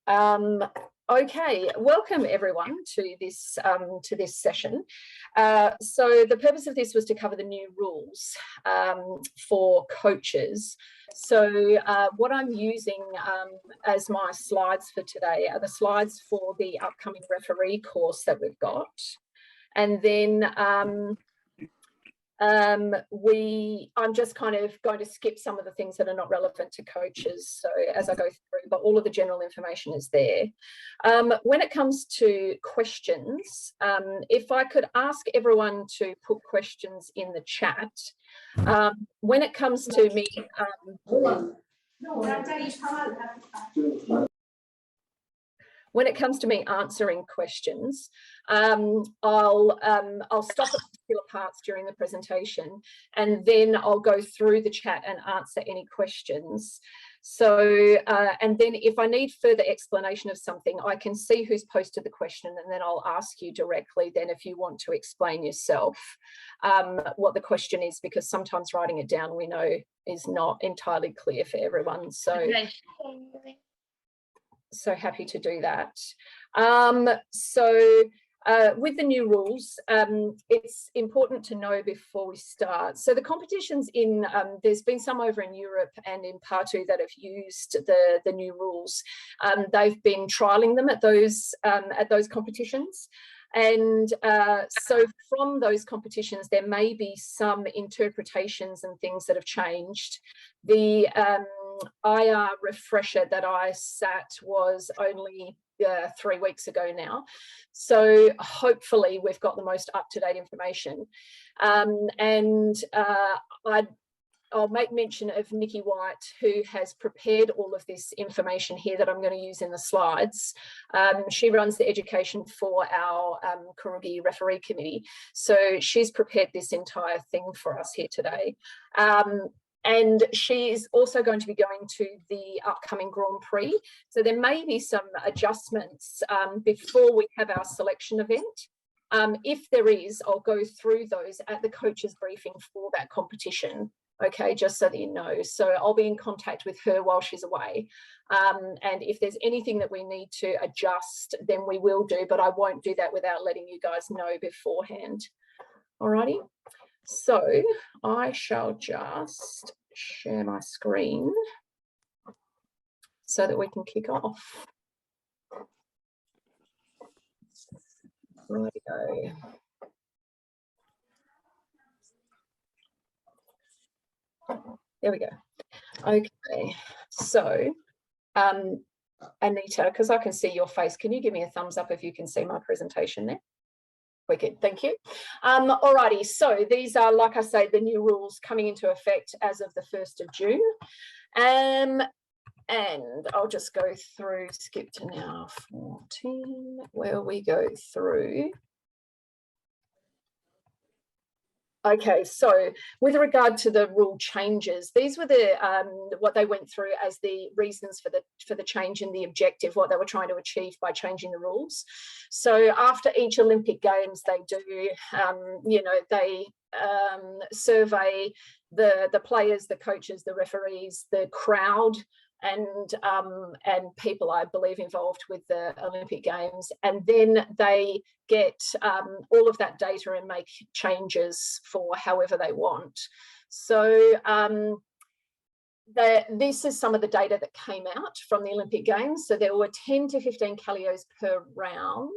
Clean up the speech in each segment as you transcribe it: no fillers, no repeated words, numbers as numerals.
Okay, welcome everyone to this session. So the purpose of this was to cover the new rules for coaches. So what I'm using as my slides for today are the slides for the upcoming referee course that we've got, and then I'm just kind of going to skip some of the things that are not relevant to coaches, so as I go through, but all of the general information is there. When it comes to questions, if I could ask everyone to put questions in the chat. When it comes to me, when it comes to me answering questions, I'll stop at particular parts during the presentation, and then I'll go through the chat and answer any questions. So, and then if I need further explanation of something, I can see who's posted the question, and then I'll ask you directly then if you want to explain yourself what the question is, because sometimes writing it down, we know, is not entirely clear for everyone. So happy to do that. With the new rules, it's important to know before we start. So the competitions in, there's been some over in Europe and in Partu that have used the new rules. They've been trialling them at those competitions. And so from those competitions, there may be some interpretations and things that have changed. The IR refresher that I sat was only 3 weeks ago now. So hopefully we've got the most up-to-date information. I'll make mention of Nikki White, who has prepared all of this information here that I'm going to use in the slides. She runs the education for our Kyorugi referee committee. So she's prepared this entire thing for us here today. And she's also going to be going to the upcoming Grand Prix. So there may be some adjustments before we have our selection event. If there is, I'll go through those at the coaches briefing for that competition. Okay, just so that you know. So I'll be in contact with her while she's away. And if there's anything that we need to adjust, then we will do, but I won't do that without letting you guys know beforehand. Alrighty. So I shall just share my screen so that we can kick off. Righty-go. There we go. Okay, so Anita, because I can see your face, can you give me a thumbs up if you can see my presentation there? Wicked, thank you. Alrighty, so these are, like I say, the new rules coming into effect as of the 1st of June. And I'll just go through, skip to now 14, where we go through. Okay, so with regard to the rule changes, these were the what they went through as the reasons for the change in the objective, what they were trying to achieve by changing the rules. So after each Olympic Games, they do, you know, they survey the players, the coaches, the referees, the crowd, and people, I believe, involved with the Olympic Games, and then they get all of that data and make changes for however they want. So this is some of the data that came out from the Olympic Games. So there were 10 to 15 Kalios per round,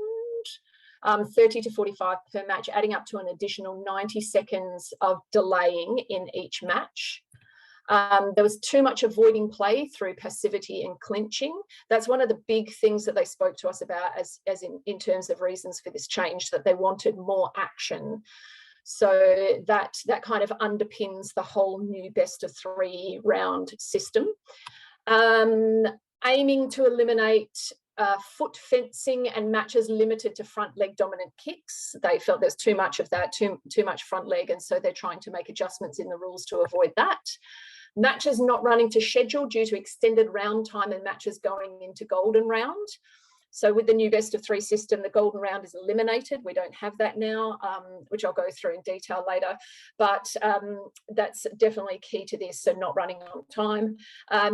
30 to 45 per match, adding up to an additional 90 seconds of delaying in each match. There was too much avoiding play through passivity and clinching. That's one of the big things that they spoke to us about as in terms of reasons for this change, that they wanted more action. So that kind of underpins the whole new best of 3 round system. Aiming to eliminate foot fencing and matches limited to front leg dominant kicks. They felt there's too much of that, too much front leg, and so they're trying to make adjustments in the rules to avoid that. Matches not running to schedule due to extended round time and matches going into golden round. So with the new best of 3 system, the golden round is eliminated. We don't have that now, which I'll go through in detail later, but that's definitely key to this, so not running on time.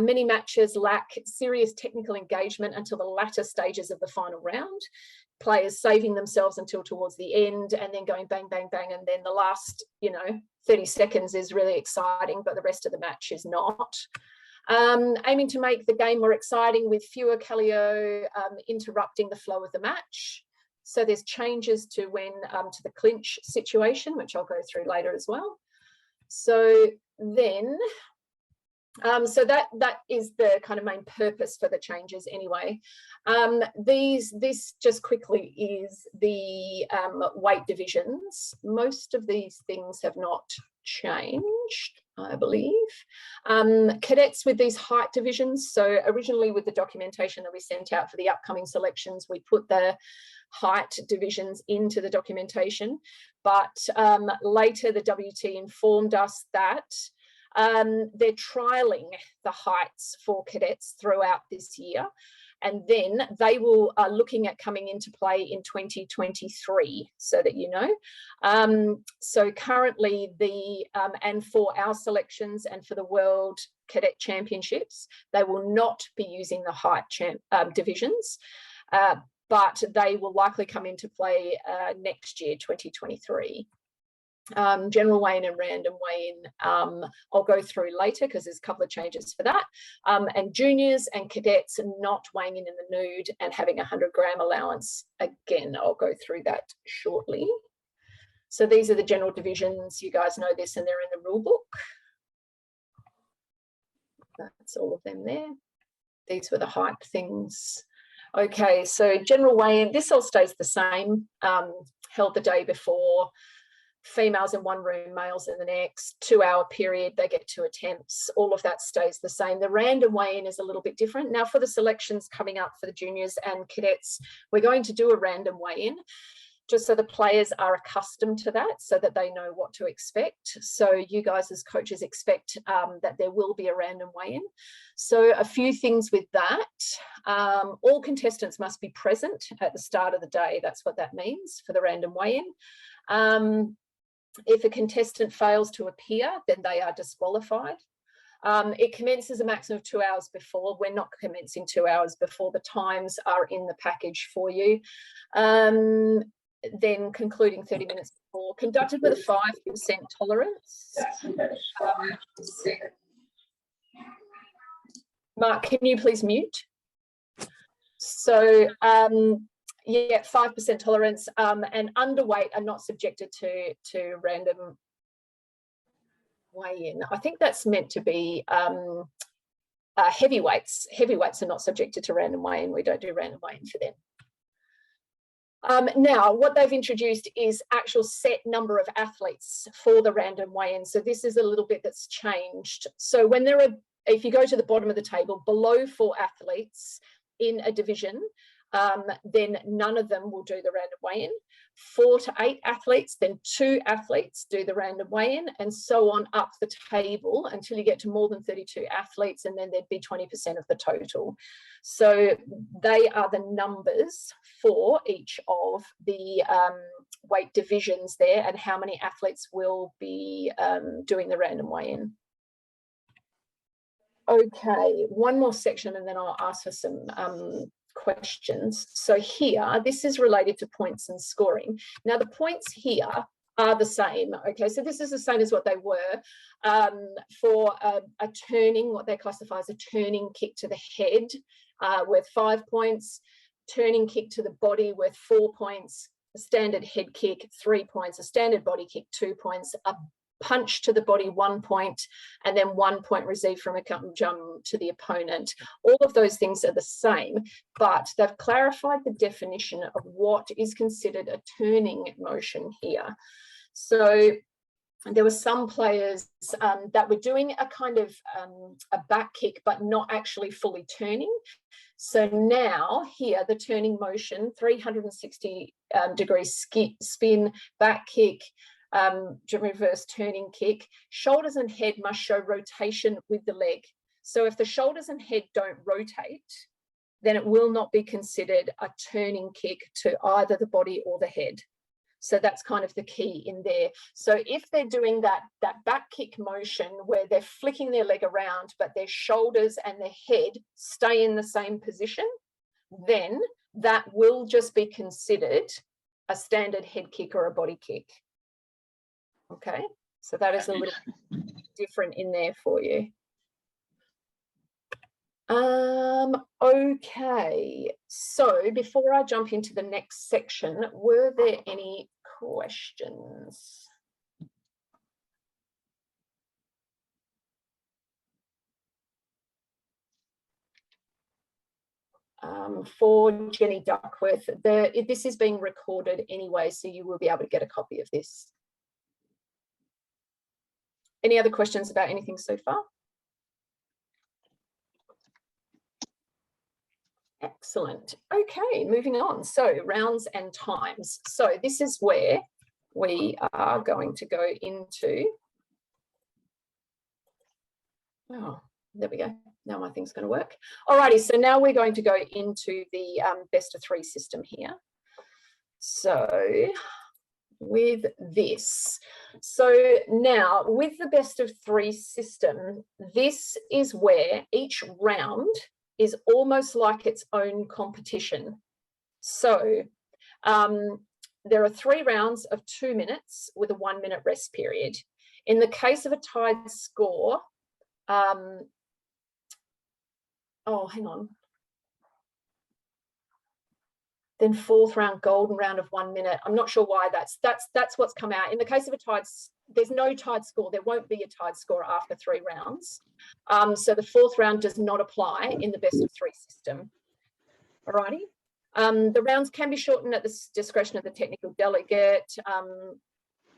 Many matches lack serious technical engagement until the latter stages of the final round. Players saving themselves until towards the end and then going bang, bang, bang, and then the last, 30 seconds is really exciting, but the rest of the match is not. Aiming to make the game more exciting with fewer Kallio interrupting the flow of the match. So there's changes to when to the clinch situation, which I'll go through later as well. So then, so that is the kind of main purpose for the changes anyway. This just quickly is the weight divisions. Most of these things have not changed, I believe. Cadets with these height divisions. So originally with the documentation that we sent out for the upcoming selections, we put the height divisions into the documentation, but later the WT informed us that they're trialling the heights for cadets throughout this year, and then they will are looking at coming into play in 2023, so that you know. So currently and for our selections and for the World Cadet Championships, they will not be using the height divisions, but they will likely come into play next year, 2023. General weigh-in and random weigh-in I'll go through later because there's a couple of changes for that. And juniors and cadets not weighing in the nude and having a 100-gram allowance. Again, I'll go through that shortly. So these are the general divisions. You guys know this and they're in the rule book. That's all of them there. These were the height things. Okay, so general weigh-in, this all stays the same. Held the day before. Females in one room, males in the next, 2-hour period, they get 2 attempts. All of that stays the same. The random weigh-in is a little bit different. Now for the selections coming up for the juniors and cadets, we're going to do a random weigh-in just so the players are accustomed to that, so that they know what to expect. So you guys as coaches expect that there will be a random weigh-in. So a few things with that. All contestants must be present at the start of the day. That's what that means for the random weigh-in. If a contestant fails to appear, then they are disqualified. It commences a maximum of 2 hours before. We're not commencing 2 hours before. The times are in the package for you. Then concluding 30 minutes before. Conducted with a 5% tolerance. Mark, can you please mute? So, yeah, 5% tolerance, and underweight are not subjected to random weigh-in. I think that's meant to be heavyweights. Heavyweights are not subjected to random weigh-in. We don't do random weigh-in for them. Now, what they've introduced is actual set number of athletes for the random weigh-in. So this is a little bit that's changed. So when there are, if you go to the bottom of the table, below 4 athletes in a division, then none of them will do the random weigh-in. 4 to 8 athletes, then 2 athletes do the random weigh-in, and so on up the table until you get to more than 32 athletes, and then there'd be 20% of the total. So they are the numbers for each of the weight divisions there, and how many athletes will be doing the random weigh-in. Okay, one more section and then I'll ask for some questions. So here, this is related to points and scoring. Now the points here are the same. Okay, so this is the same as what they were for a turning, what they classify as a turning kick to the head worth 5 points, turning kick to the body worth 4 points, a standard head kick 3 points, a standard body kick 2 points, a punch to the body 1 point, and then 1 point received from a jump to the opponent. All of those things are the same, but they've clarified the definition of what is considered a turning motion here. So there were some players that were doing a kind of a back kick, but not actually fully turning. So now here, the turning motion, 360 degree spin, back kick, reverse turning kick. Shoulders and head must show rotation with the leg. So if the shoulders and head don't rotate, then it will not be considered a turning kick to either the body or the head. So that's kind of the key in there. So if they're doing that back kick motion where they're flicking their leg around, but their shoulders and their head stay in the same position, then that will just be considered a standard head kick or a body kick. Okay, so that is a little different in there for you. Okay, so before I jump into the next section, were there any questions? For Jenny Duckworth, this is being recorded anyway, so you will be able to get a copy of this. Any other questions about anything so far? Excellent. Okay, moving on. So rounds and times. So this is where we are going to go into. Oh, there we go. Now my thing's going to work. Alrighty, so now we're going to go into the best of three system here. So with this. So now with the best of three system, this is where each round is almost like its own competition. So there are 3 rounds of 2 minutes with a 1 minute rest period. In the case of a tied score, oh, hang on. Then 4th round, golden round of 1 minute. I'm not sure why that's what's come out. In the case of a tied, there's no tied score. There won't be a tied score after 3 rounds. So the 4th round does not apply in the best of 3 system. Alrighty. The rounds can be shortened at the discretion of the technical delegate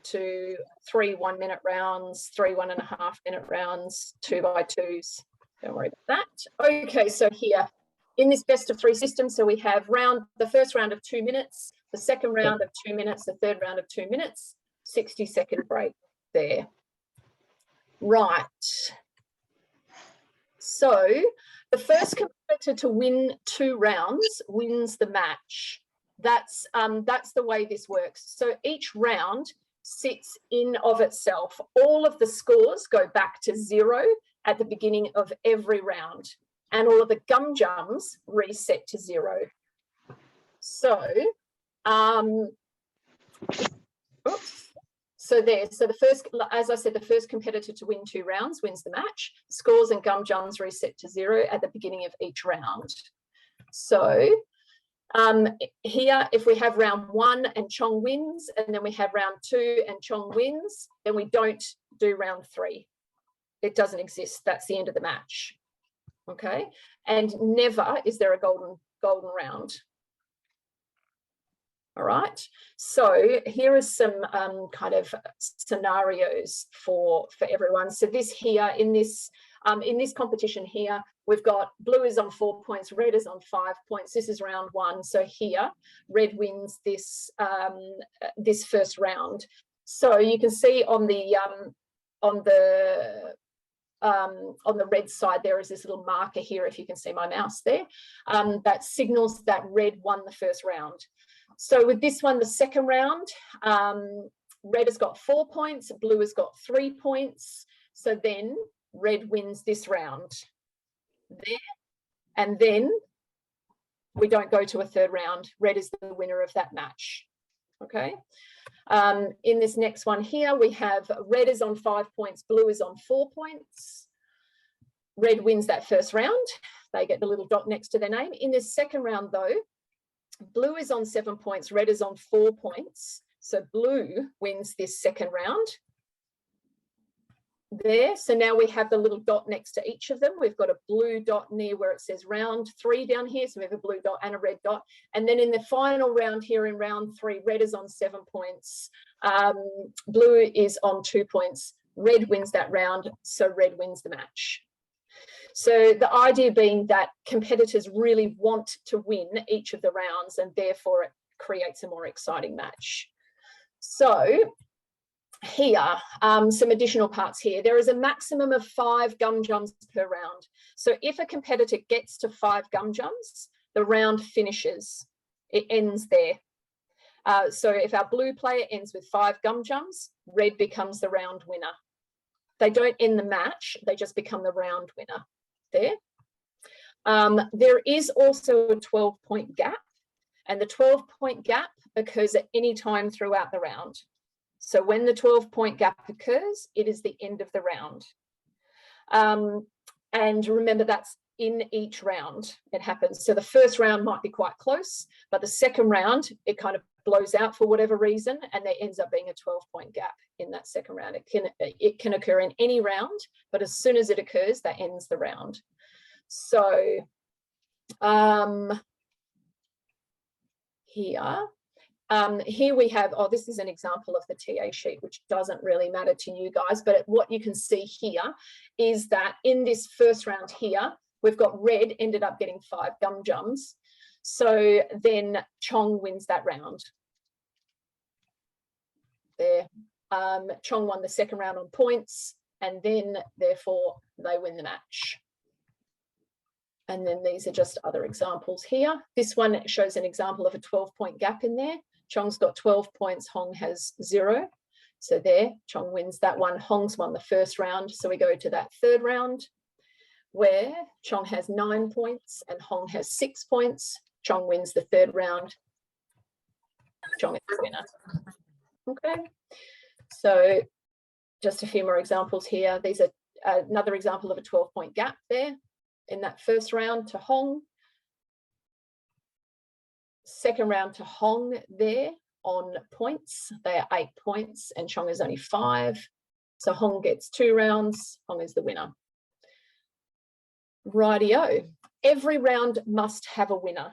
to 3 1 minute rounds, 3 1.5 minute rounds, 2 by 2s. Don't worry about that. Okay, so here in this best of 3 system, so we have the first round of 2 minutes, the second round of 2 minutes, the third round of 2 minutes, 60-second break there. Right. So the first competitor to win 2 rounds wins the match. That's the way this works. So each round sits in of itself. All of the scores go back to 0 at the beginning of every round, and all of the gum jums reset to 0. So, oops. So the first, as I said, the first competitor to win 2 rounds wins the match. Scores and gum jums reset to 0 at the beginning of each round. So here, if we have round 1 and Chong wins, and then we have round 2 and Chong wins, then we don't do round 3. It doesn't exist. That's the end of the match. Okay, and never is there a golden round. All right, so here are some kind of scenarios for everyone. So this here in this competition here, we've got blue is on 4 points, red is on 5 points. This is round 1. So here, red wins this this first round. So you can see on the red side, there is this little marker here, if you can see my mouse there, that signals that red won the first round. So with this one, the second round, red has got 4 points, blue has got 3 points. So then red wins this round there. And then we don't go to a third round. Red is the winner of that match. Okay. In this next one here, we have red is on 5 points, blue is on 4 points. Red wins that first round. They get the little dot next to their name. In this second round, though, blue is on 7 points, red is on 4 points. So blue wins this second round there. So now we have the little dot next to each of them. We've got a blue dot near where it says round 3 down here. So we have a blue dot and a red dot. And then in the final round here in round 3, red is on 7 points. Blue is on 2 points. Red wins that round. So red wins the match. So the idea being that competitors really want to win each of the rounds, and therefore it creates a more exciting match. So here, some additional parts here. There is a maximum of 5 gum jums per round. So if a competitor gets to 5 gum jums, the round finishes. It ends there. So if our blue player ends with 5 gum jumps, red becomes the round winner. They don't end the match, they just become the round winner there. There is also a 12-point gap, and the 12-point gap occurs at any time throughout the round. So when the 12-point gap occurs, it is the end of the round. And remember, that's in each round it happens. So the first round might be quite close, but the second round, it kind of blows out for whatever reason, and there ends up being a 12-point gap in that second round. It can occur in any round, but as soon as it occurs, that ends the round. So here we have, this is an example of the TA sheet, which doesn't really matter to you guys, but what you can see here is that in this first round here, we've got red ended up getting 5 gum jums. So then Chong wins that round. There. Chong won the second round on points, and then therefore they win the match. And then these are just other examples here. This one shows an example of a 12-point gap in there. Chong's got 12 points, Hong has 0. So there, Chong wins that one. Hong's won the first round. So we go to that third round where Chong has 9 points and Hong has 6 points. Chong wins the third round. Chong is the winner. Okay. So just a few more examples here. These are another example of a 12-point gap there in that first round to Hong. Second round to Hong there on points. They are 8 points and Chong is only 5. So Hong gets 2 rounds. Hong is the winner. Rightio. Every round must have a winner.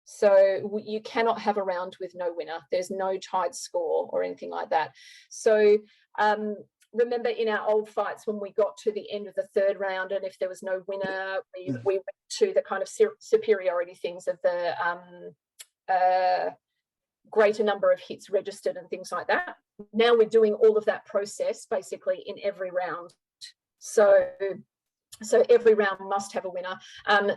So you cannot have a round with no winner. There's no tied score or anything like that. So remember in our old fights when we got to the end of the third round and if there was no winner, we went to the kind of superiority things of the greater number of hits registered and things like that. Now we're doing all of that process basically in every round. So every round must have a winner.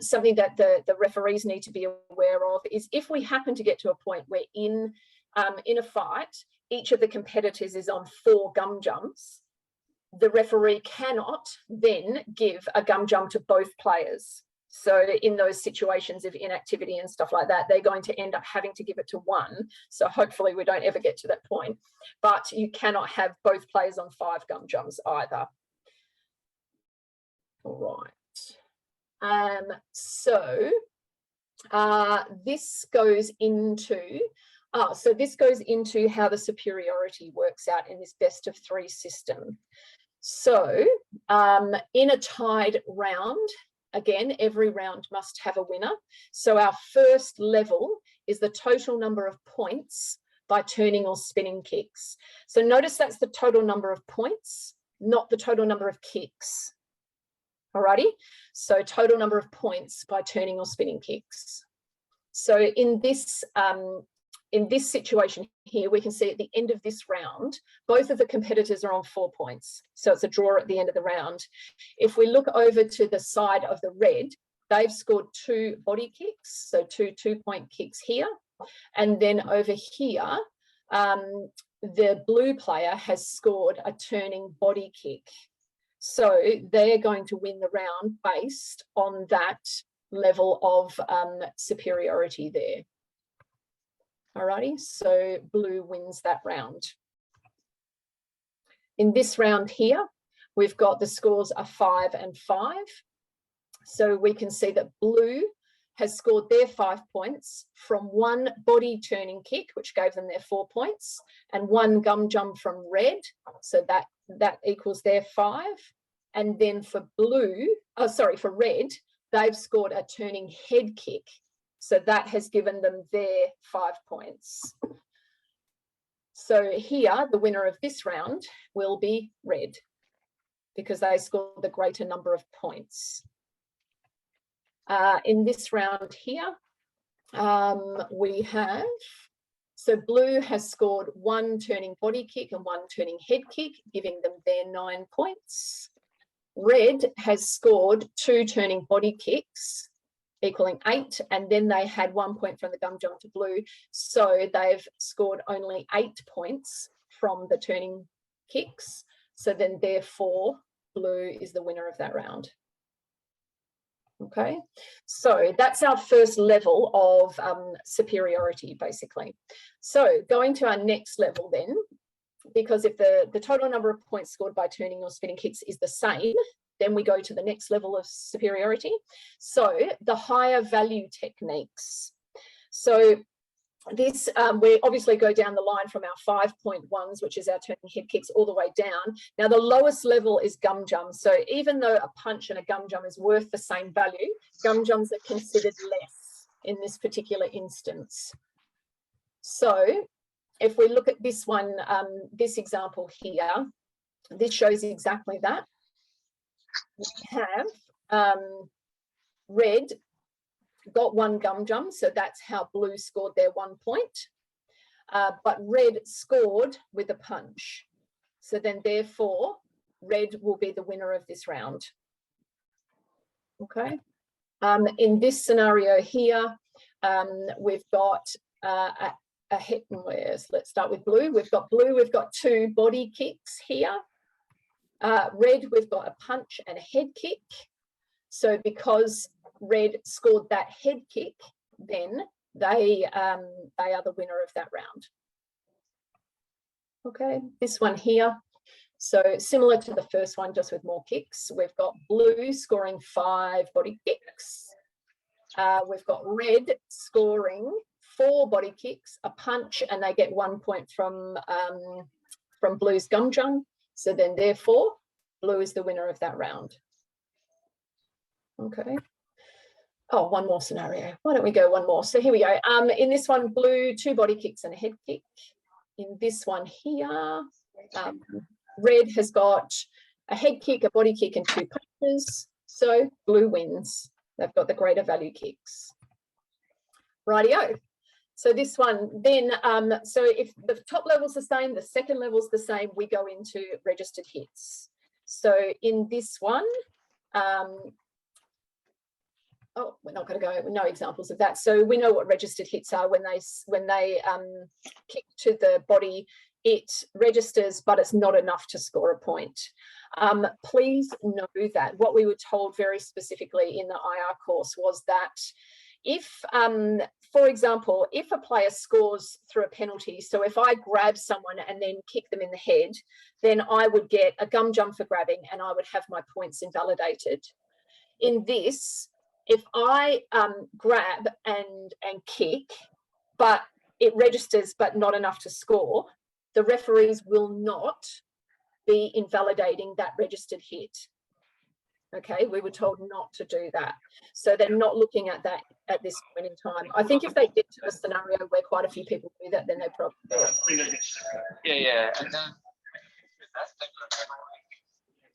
Something that the referees need to be aware of is if we happen to get to a point where in a fight, each of the competitors is on 4 gum jumps, the referee cannot then give a gum jump to both players. So in those situations of inactivity and stuff like that, they're going to end up having to give it to one. So hopefully we don't ever get to that point, but you cannot have both players on 5 gum jumps either. All right. So this goes into how the superiority works out in this best of 3 system. So in a tied round, again, every round must have a winner. So our first level is the total number of points by turning or spinning kicks. So notice that's the total number of points, not the total number of kicks. Alrighty, so total number of points by turning or spinning kicks. So in this situation here, we can see at the end of this round, both of the competitors are on 4 points. So it's a draw at the end of the round. If we look over to the side of the red, they've scored 2 body kicks, so 2 2-point kicks here. And then over here, the blue player has scored a turning body kick. So they're going to win the round based on that level of superiority there. Alrighty, so blue wins that round. In this round here, we've got the scores are 5 and 5. So we can see that blue has scored their 5 points from 1 body turning kick, which gave them their 4 points, and 1 gum jump from red. So that equals their 5. And then for red, they've scored a turning head kick. So that has given them their 5 points. So here, the winner of this round will be red because they scored the greater number of points. In this round here, we have, so blue has scored 1 turning body kick and 1 turning head kick, giving them their 9 points. Red has scored 2 turning body kicks. equaling 8, and then they had 1 point from the gum jump to blue, so they've scored only 8 points from the turning kicks. So then therefore blue is the winner of that round. Okay, so that's our first level of superiority, basically. So going to our next level then, because if the total number of points scored by turning or spinning kicks is the same, then we go to the next level of superiority. So the higher value techniques. So this, we obviously go down the line from our 5.1s, which is our turning head kicks, all the way down. Now, the lowest level is gum jumps. So even though a punch and a gum jump is worth the same value, gum jumps are considered less in this particular instance. So if we look at this one, this example here, this shows exactly that. We have red got 1 gum jump, so that's how blue scored their 1 point. But red scored with a punch. So then therefore, red will be the winner of this round. Okay. In this scenario here, we've got a hit, let's start with blue. We've got blue, we've got 2 body kicks here. Red, we've got a punch and a head kick. So because red scored that head kick, then they are the winner of that round. Okay, this one here. So similar to the first one, just with more kicks. We've got blue scoring 5 body kicks. We've got red scoring 4 body kicks, a punch, and they get 1 point from blue's gum jump. So then therefore, blue is the winner of that round. Okay. Oh, one more scenario. Why don't we go one more? So here we go. In this one, blue, 2 body kicks and a head kick. In this one here, red has got a head kick, a body kick, and 2 punches. So blue wins. They've got the greater value kicks. Rightio. So this one then, so if the top level's the same, the second level's the same, we go into registered hits. So in this one, oh, we're not going to go, no examples of that. So we know what registered hits are. When they kick to the body, it registers, but it's not enough to score a point. Please know that what we were told very specifically in the IR course was that if, for example, if a player scores through a penalty, so if I grab someone and then kick them in the head, then I would get a gum jump for grabbing and I would have my points invalidated. In this, if I grab and kick, but it registers but not enough to score, the referees will not be invalidating that registered hit. Okay, we were told not to do that. So they're not looking at that at this point in time. I think if they get to a scenario where quite a few people do that, then they probably do. Yeah. And then,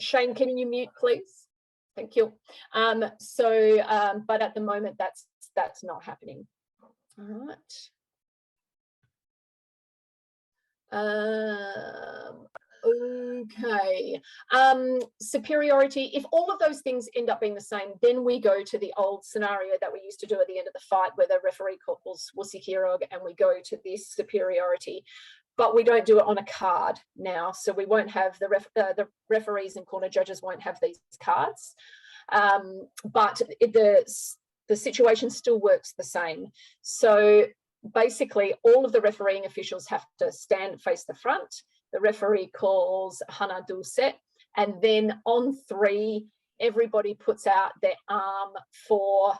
Shane, can you mute, please? Thank you. But at the moment, that's not happening. All right. Okay. Superiority, if all of those things end up being the same, then we go to the old scenario that we used to do at the end of the fight where the referee calls wussy Kyorugi, and we go to this superiority. But we don't do it on a card now, so we won't have the referees and corner judges won't have these cards. But the situation still works the same. So basically, all of the refereeing officials have to face the front. The referee calls Hana do set, and then on 3, everybody puts out their arm for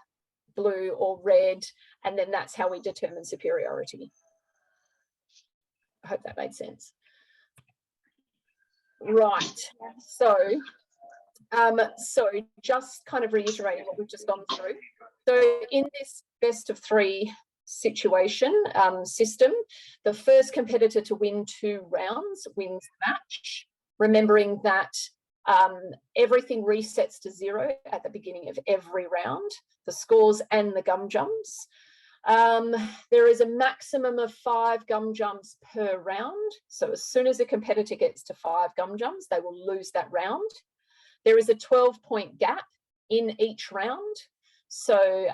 blue or red, and then that's how we determine superiority. I hope that made sense. Right. So just kind of reiterating what we've just gone through. So in this best of 3 situation system, the first competitor to win 2 rounds wins the match, remembering that everything resets to 0 at the beginning of every round, the scores and the gum jumps. There is a maximum of 5 gum jumps per round. So as soon as a competitor gets to 5 gum jumps, they will lose that round. There is a 12-point gap in each round. So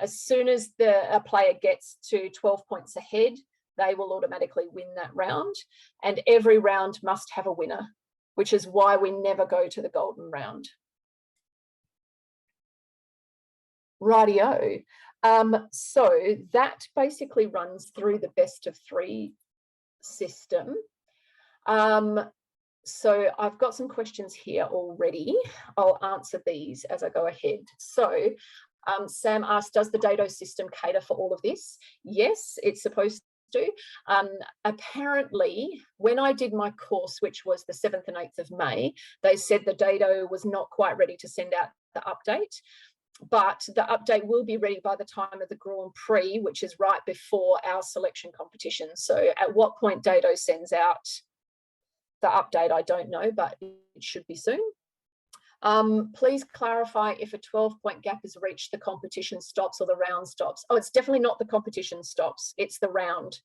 as soon as a player gets to 12 points ahead, they will automatically win that round. And every round must have a winner, which is why we never go to the golden round. Rightio. So that basically runs through the best of 3 system. So I've got some questions here already. I'll answer these as I go ahead. So Sam asked, does the Dado system cater for all of this? Yes, it's supposed to. Apparently, when I did my course, which was the 7th and 8th of May, they said the Dado was not quite ready to send out the update. But the update will be ready by the time of the Grand Prix, which is right before our selection competition. So at what point Dado sends out the update, I don't know, but it should be soon. Please clarify if a 12-point gap is reached, the competition stops or the round stops. Oh, it's definitely not the competition stops, it's the round,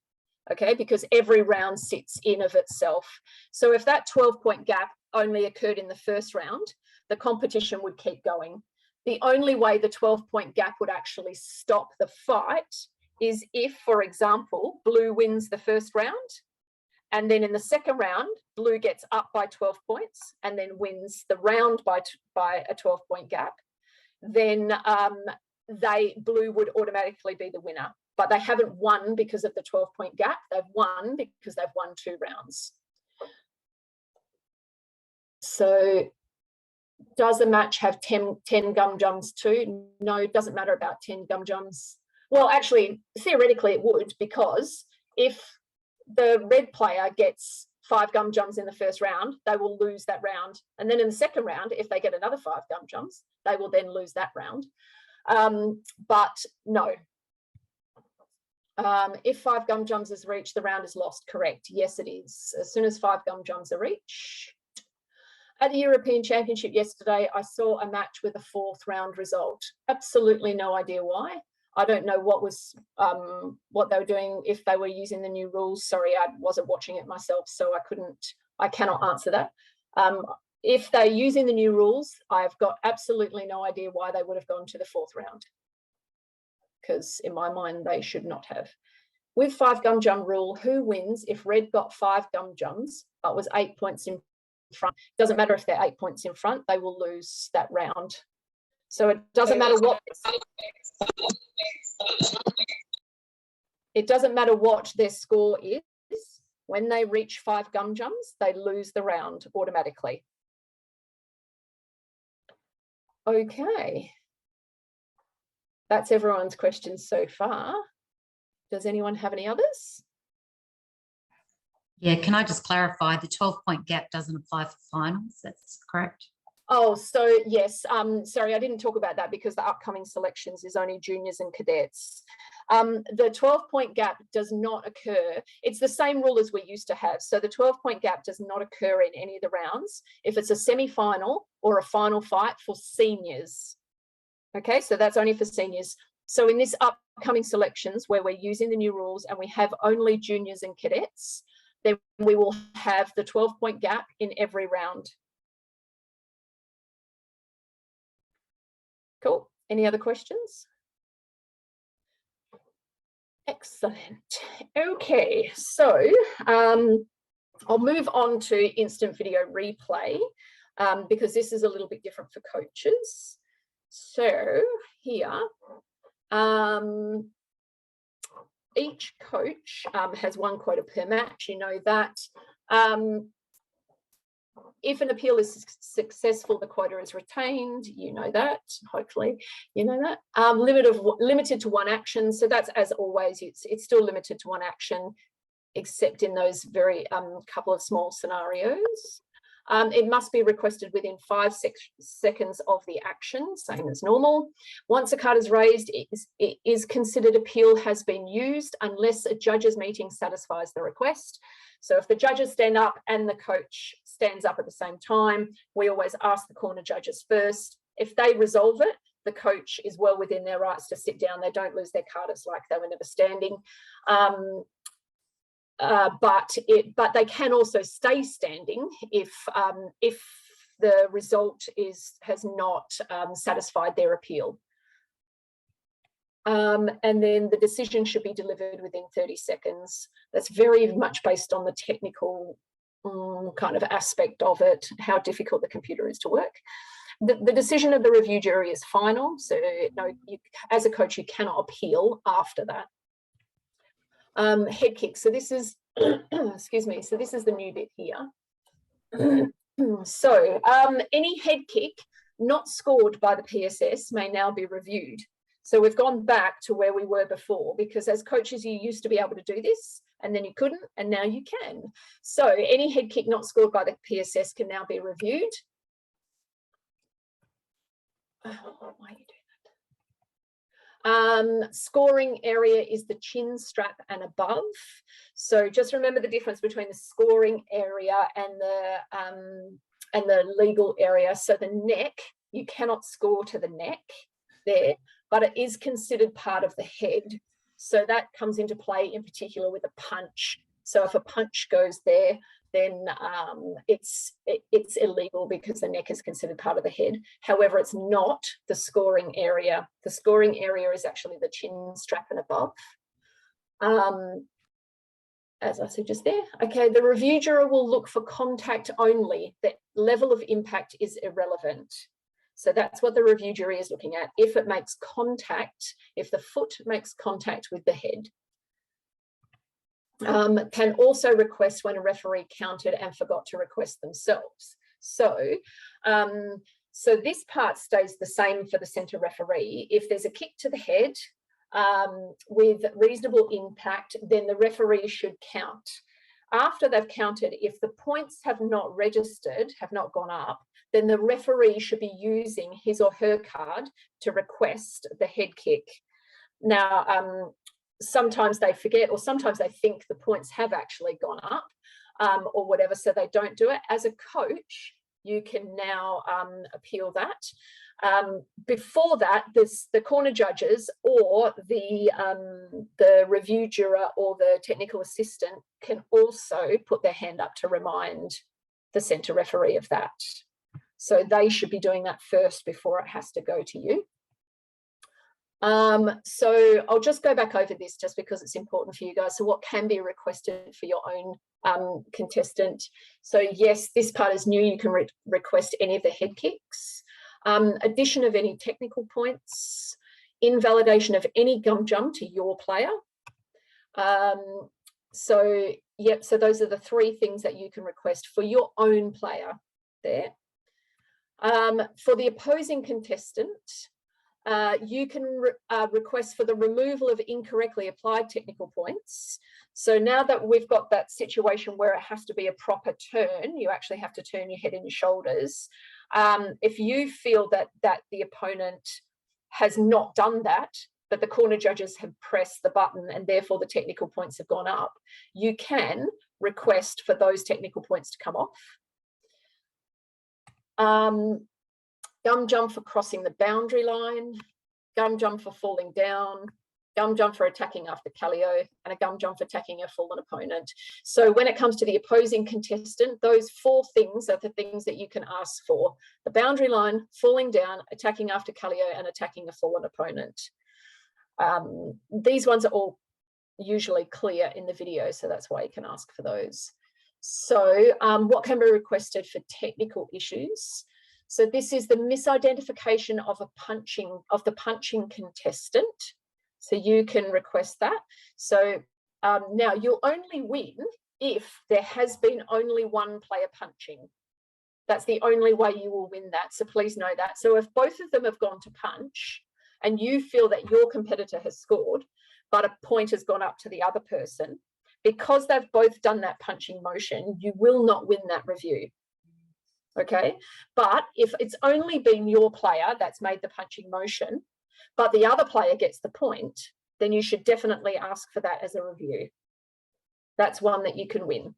okay? Because every round sits in of itself. So if that 12-point gap only occurred in the first round, the competition would keep going. The only way the 12-point gap would actually stop the fight is if, for example, blue wins the first round, and then in the second round, blue gets up by 12 points and then wins the round by a 12-point gap. Then blue would automatically be the winner. But they haven't won because of the 12-point gap. They've won because they've won 2 rounds. So does a match have 10 gum jums too? No, it doesn't matter about 10 gum jums. Well, actually, theoretically it would, because if the red player gets 5 gum jums in the first round, they will lose that round. And then in the second round, if they get another 5 gum jums, they will then lose that round. But no. If 5 gum jums is reached, the round is lost. Correct. Yes, it is. As soon as 5 gum jums are reached. At the European Championship yesterday, I saw a match with a 4th round result. Absolutely no idea why. I don't know what they were doing, if they were using the new rules. Sorry, I wasn't watching it myself, so I cannot answer that. If they're using the new rules, I've got absolutely no idea why they would have gone to the 4th round, because in my mind, they should not have. With 5 gum jum rule, who wins if red got 5 gum jums but was 8 points in front? Doesn't matter if they're 8 points in front, they will lose that round. So it doesn't matter what their score is. When they reach 5 gum jums, they lose the round automatically. Okay. That's everyone's questions so far. Does anyone have any others? Yeah, can I just clarify, the 12-point gap doesn't apply for finals, that's correct? Oh, so yes, sorry, I didn't talk about that because the upcoming selections is only juniors and cadets. The 12-point gap does not occur. It's the same rule as we used to have. So the 12-point gap does not occur in any of the rounds if it's a semi-final or a final fight for seniors. Okay, so that's only for seniors. So in this upcoming selections where we're using the new rules and we have only juniors and cadets, then we will have the 12-point gap in every round. Cool. Any other questions? Excellent. Okay, so I'll move on to instant video replay because this is a little bit different for coaches. So here, each coach has 1 quota per match, you know that. If an appeal is successful, the quota is retained, you know that, hopefully you know that. Limited to 1 action, so that's as always, it's still limited to 1 action, except in those very couple of small scenarios. It must be requested within 5 seconds of the action, same as normal. Once a card is raised, it is considered appeal has been used unless a judges meeting satisfies the request. So if the judges stand up and the coach stands up at the same time, we always ask the corner judges first. If they resolve it, the coach is well within their rights to sit down. They don't lose their card. It's like they were never standing. But they can also stay standing if the result has not satisfied their appeal. And then the decision should be delivered within 30 seconds. That's very much based on the technical kind of aspect of it, how difficult the computer is to work. The decision of the review jury is final. So no, as a coach, you cannot appeal after that. Head kick. So this is, excuse me, so this is the new bit here. So any head kick not scored by the PSS may now be reviewed. So we've gone back to where we were before, because as coaches, you used to be able to do this and then you couldn't, and now you can. So any head kick not scored by the PSS can now be reviewed. Why are you doing that? Scoring area is the chin strap and above. So just remember the difference between the scoring area and the legal area. So the neck, you cannot score to the neck there, but it is considered part of the head. So that comes into play in particular with a punch. So if a punch goes there, then it's illegal because the neck is considered part of the head. However, it's not the scoring area. The scoring area is actually the chin strap and above. As I said just there. Okay, the review juror will look for contact only. The level of impact is irrelevant. So that's what the review jury is looking at. If it makes contact, if the foot makes contact with the head. Can also request when a referee counted and forgot to request themselves. So this part stays the same for the centre referee. If there's a kick to the head with reasonable impact, then the referee should count. After they've counted, if the points have not registered, have not gone up, then the referee should be using his or her card to request the head kick. Now, sometimes they forget, or sometimes they think the points have actually gone up or whatever, so they don't do it. As a coach, you can now appeal that. Before that, the corner judges or the review juror or the technical assistant can also put their hand up to remind the centre referee of that. So they should be doing that first before it has to go to you. So I'll just go back over this just because it's important for you guys. So what can be requested for your own contestant? So yes, this part is new. You can request any of the head kicks, addition of any technical points, invalidation of any gum jump to your player. So yep, so those are the three things that you can request for your own player there. For the opposing contestant, you can request for the removal of incorrectly applied technical points. So now that we've got that situation where it has to be a proper turn, you actually have to turn your head and your shoulders. If you feel that the opponent has not done that, but the corner judges have pressed the button and therefore the technical points have gone up, you can request for those technical points to come off. Gum jump for crossing the boundary line, gum jump for falling down, gum jump for attacking after Callio, and a gum jump for attacking a fallen opponent. So when it comes to the opposing contestant, those four things are the things that you can ask for: the boundary line, falling down, attacking after Callio, and attacking a fallen opponent. These ones are all usually clear in the video, so that's why you can ask for those. So what can be requested for technical issues? So this is the misidentification of the punching contestant. So you can request that. So now you'll only win if there has been only one player punching. That's the only way you will win that. So please know that. So if both of them have gone to punch and you feel that your competitor has scored, but a point has gone up to the other person, because they've both done that punching motion, you will not win that review. Okay, but if it's only been your player that's made the punching motion, but the other player gets the point, then you should definitely ask for that as a review. That's one that you can win.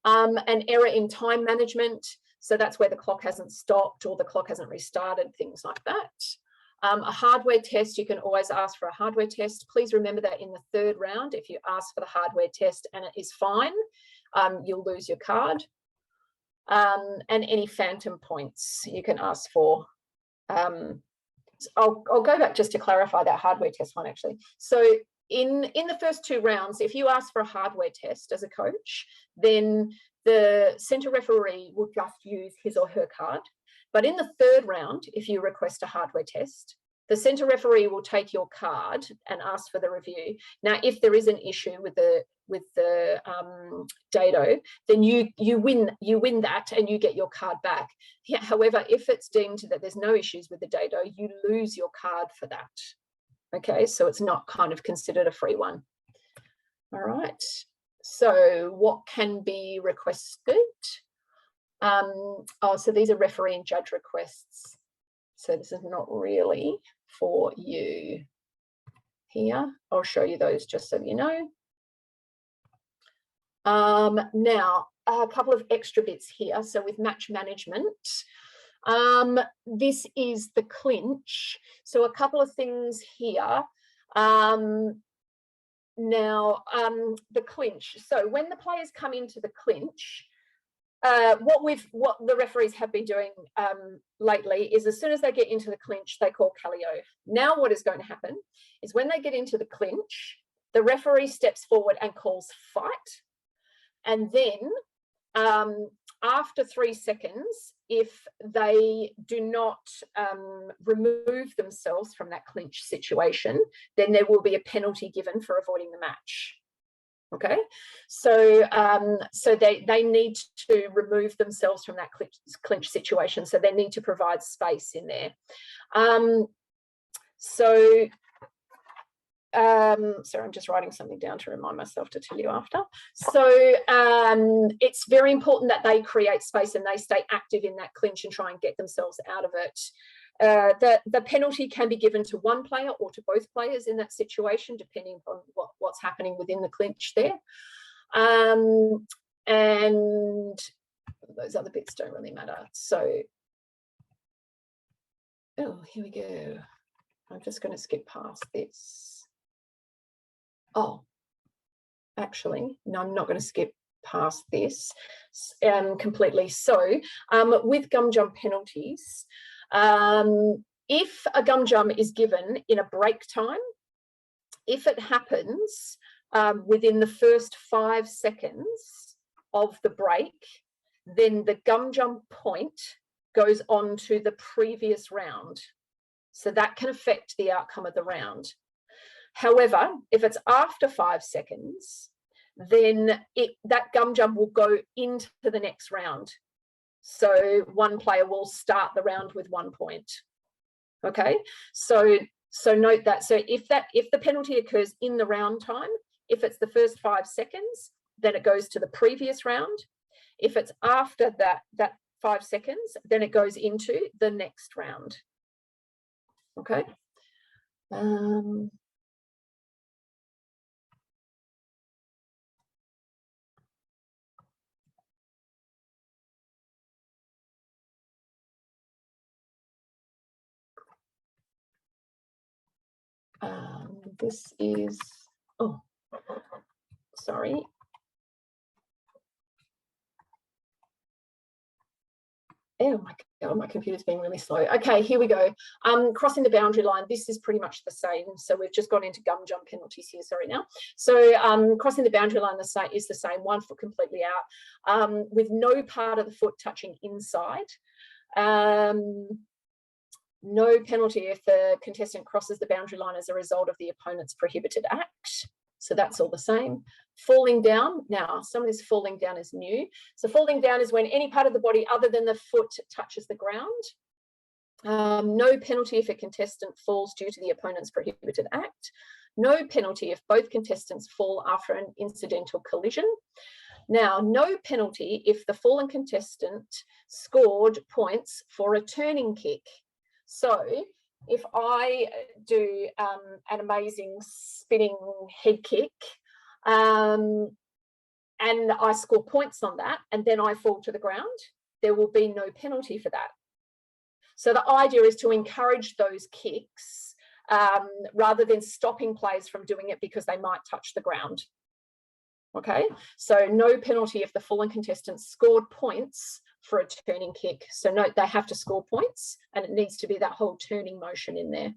An error in time management. So that's where the clock hasn't stopped or the clock hasn't restarted, things like that. A hardware test, you can always ask for a hardware test. Please remember that in the third round, if you ask for the hardware test and it is fine, you'll lose your card. And any phantom points you can ask for. I'll go back just to clarify that hardware test one actually. So in the first 2 rounds, if you ask for a hardware test as a coach, then the centre referee will just use his or her card. But in the 3rd round, if you request a hardware test, the centre referee will take your card and ask for the review. Now, if there is an issue with the dado, then you win that and you get your card back. Yeah, however, if it's deemed that there's no issues with the dado, you lose your card for that. Okay, so it's not kind of considered a free one. All right. So what can be requested? So these are referee and judge requests. So this is not really for you here. I'll show you those just so you know. Now, a couple of extra bits here. So with match management, this is the clinch. So a couple of things here. Now, the clinch. So when the players come into the clinch, what the referees have been doing lately is as soon as they get into the clinch, they call Calio. Now what is going to happen is when they get into the clinch, the referee steps forward and calls fight. And then after 3 seconds, if they do not remove themselves from that clinch situation, then there will be a penalty given for avoiding the match. Okay, so so they need to remove themselves from that clinch situation. So they need to provide space in there. Sorry, I'm just writing something down to remind myself to tell you after. So it's very important that they create space and they stay active in that clinch and try and get themselves out of it. The penalty can be given to one player or to both players in that situation, depending on what's happening within the clinch there. And those other bits don't really matter. So, oh, here we go. I'm just going to skip past this. Oh, actually, no, I'm not going to skip past this completely. So with gum jump penalties, if a gum jump is given in a break time, if it happens within the first 5 seconds of the break, then the gum jump point goes on to the previous round. So that can affect the outcome of the round. However, if it's after 5 seconds, then that gum jump will go into the next round. So one player will start the round with 1 point. Okay, so note that. So if the penalty occurs in the round time, if it's the first 5 seconds, then it goes to the previous round. If it's after that 5 seconds, then it goes into the next round. Okay. This is, oh, sorry. Oh my God, my computer's being really slow. Okay, here we go. Crossing the boundary line, this is pretty much the same. So we've just gone into gum jump penalties here, sorry now. So crossing the boundary line is the same, 1 foot completely out, with no part of the foot touching inside. No penalty if the contestant crosses the boundary line as a result of the opponent's prohibited act. So that's all the same. Falling down. Now, some of this falling down is new. So falling down is when any part of the body other than the foot touches the ground. No penalty if a contestant falls due to the opponent's prohibited act. No penalty if both contestants fall after an incidental collision. Now, no penalty if the fallen contestant scored points for a turning kick. So if I do an amazing spinning head kick and I score points on that and then I fall to the ground, there will be no penalty for that. So the idea is to encourage those kicks rather than stopping players from doing it because they might touch the ground. Okay, so no penalty if the fallen contestants scored points for a turning kick. So note, they have to score points, and it needs to be that whole turning motion in there.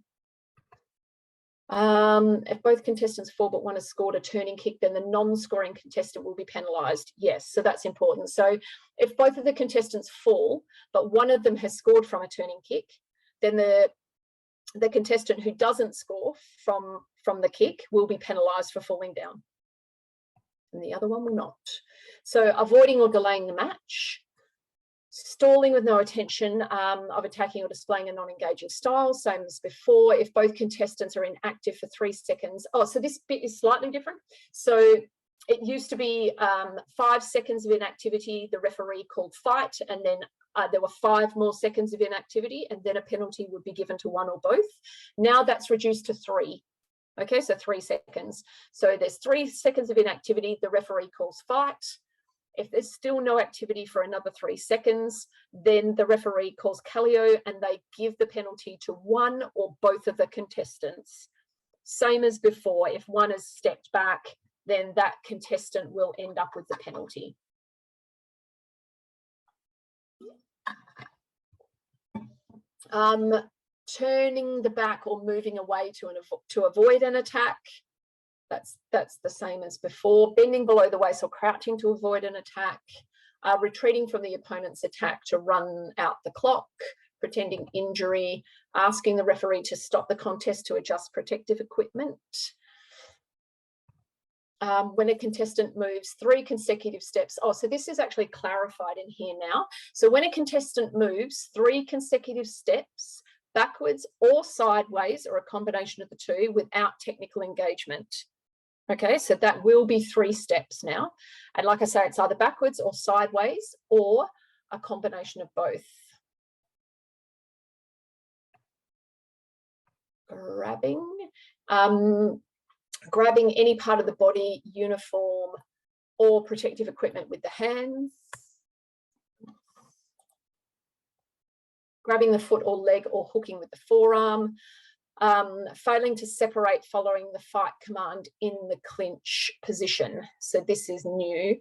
If both contestants fall but one has scored a turning kick, then the non-scoring contestant will be penalised. Yes, so that's important. So if both of the contestants fall but one of them has scored from a turning kick, then the contestant who doesn't score from the kick will be penalised for falling down, and the other one will not. So avoiding or delaying the match. Stalling with no intention of attacking or displaying a non-engaging style, same as before. If both contestants are inactive for 3 seconds. Oh, so this bit is slightly different. So it used to be 5 seconds of inactivity, the referee called fight, and then there were 5 more seconds of inactivity, and then a penalty would be given to one or both. Now that's reduced to 3. Okay, so 3 seconds. So there's 3 seconds of inactivity, the referee calls fight. If there's still no activity for another 3 seconds, then the referee calls Callio and they give the penalty to one or both of the contestants. Same as before, if one has stepped back, then that contestant will end up with the penalty. Turning the back or moving away to avoid an attack. That's the same as before. Bending below the waist or crouching to avoid an attack. Retreating from the opponent's attack to run out the clock. Pretending injury. Asking the referee to stop the contest to adjust protective equipment. When a contestant moves 3 consecutive steps. Oh, so this is actually clarified in here now. So when a contestant moves 3 consecutive steps backwards or sideways, or a combination of the two, without technical engagement. Okay, so that will be 3 steps now. And like I say, it's either backwards or sideways or a combination of both. Grabbing. Grabbing any part of the body, uniform, or protective equipment with the hands. Grabbing the foot or leg or hooking with the forearm. Failing to separate following the fight command in the clinch position. So this is new.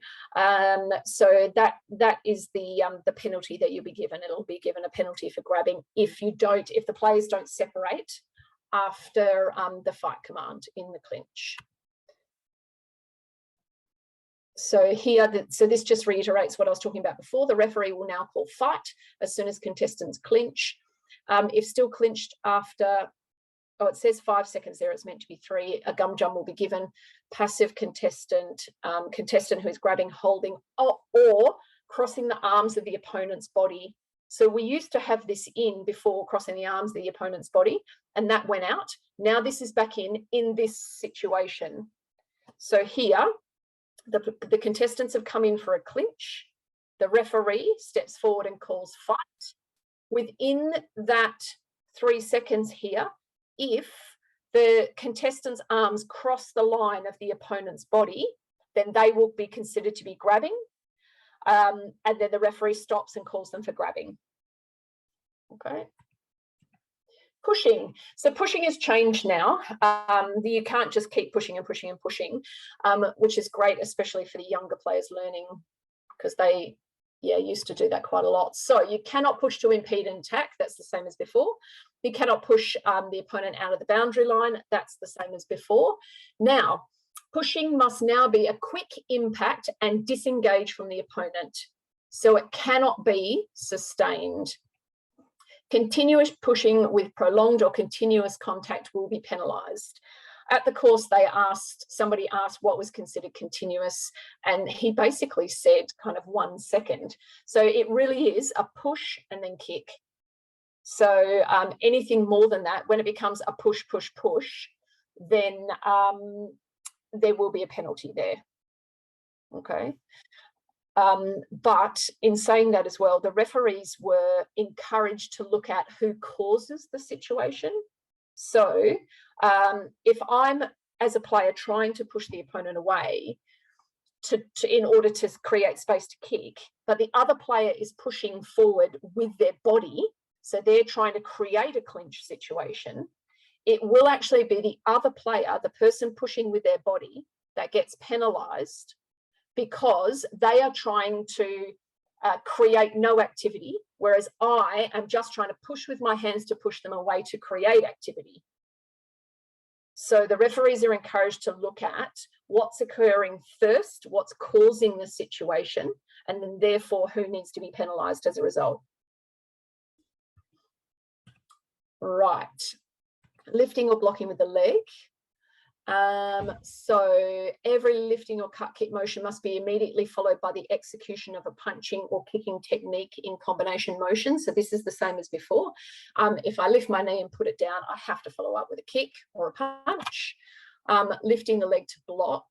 So that is the penalty that you'll be given. It'll be given a penalty for grabbing if the players don't separate after the fight command in the clinch. So here, so this just reiterates what I was talking about before. The referee will now call fight as soon as contestants clinch. If still clinched after, oh, it says 5 seconds there, it's meant to be 3. A gum jump will be given. Passive contestant, contestant who is grabbing, holding, or crossing the arms of the opponent's body. So we used to have this in before, crossing the arms of the opponent's body, and that went out. Now this is back in this situation. So here, the contestants have come in for a clinch. The referee steps forward and calls fight. Within that 3 seconds here, if the contestants' arms cross the line of the opponent's body, then they will be considered to be grabbing. And then the referee stops and calls them for grabbing. Okay. Pushing. So pushing has changed now. You can't just keep pushing and pushing and pushing, which is great, especially for the younger players learning, because they used to do that quite a lot. So you cannot push to impede an attack. That's the same as before. You cannot push the opponent out of the boundary line. That's the same as before. Now, pushing must now be a quick impact and disengage from the opponent. So it cannot be sustained. Continuous pushing with prolonged or continuous contact will be penalised. At the course, somebody asked what was considered continuous, and he basically said kind of 1 second. So it really is a push and then kick. So anything more than that, when it becomes a push, push, push, then there will be a penalty there. Okay. But in saying that as well, the referees were encouraged to look at who causes the situation. So if I'm, as a player, trying to push the opponent away in order to create space to kick, but the other player is pushing forward with their body, so they're trying to create a clinch situation, it will actually be the other player, the person pushing with their body, that gets penalised because they are trying to create no activity, whereas I am just trying to push with my hands to push them away to create activity. So the referees are encouraged to look at what's occurring first, what's causing the situation, and then therefore who needs to be penalised as a result. Right, lifting or blocking with the leg. So every lifting or cut kick motion must be immediately followed by the execution of a punching or kicking technique in combination motion. So this is the same as before. If I lift my knee and put it down, I have to follow up with a kick or a punch. Lifting the leg to block,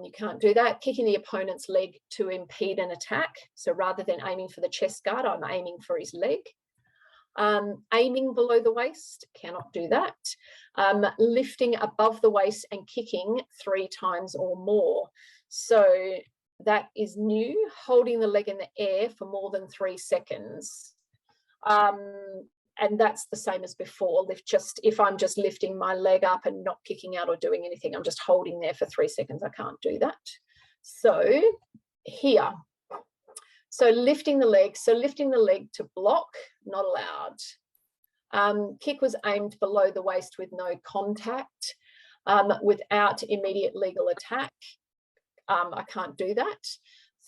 you can't do that. Kicking the opponent's leg to impede an attack. So rather than aiming for the chest guard, I'm aiming for his leg. Aiming below the waist, cannot do that. Lifting above the waist and kicking 3 times or more. So that is new. Holding the leg in the air for more than 3 seconds. And that's the same as before. If I'm just lifting my leg up and not kicking out or doing anything, I'm just holding there for 3 seconds. I can't do that. So here. So lifting the leg. So lifting the leg to block, not allowed. Kick was aimed below the waist with no contact, without immediate legal attack. I can't do that.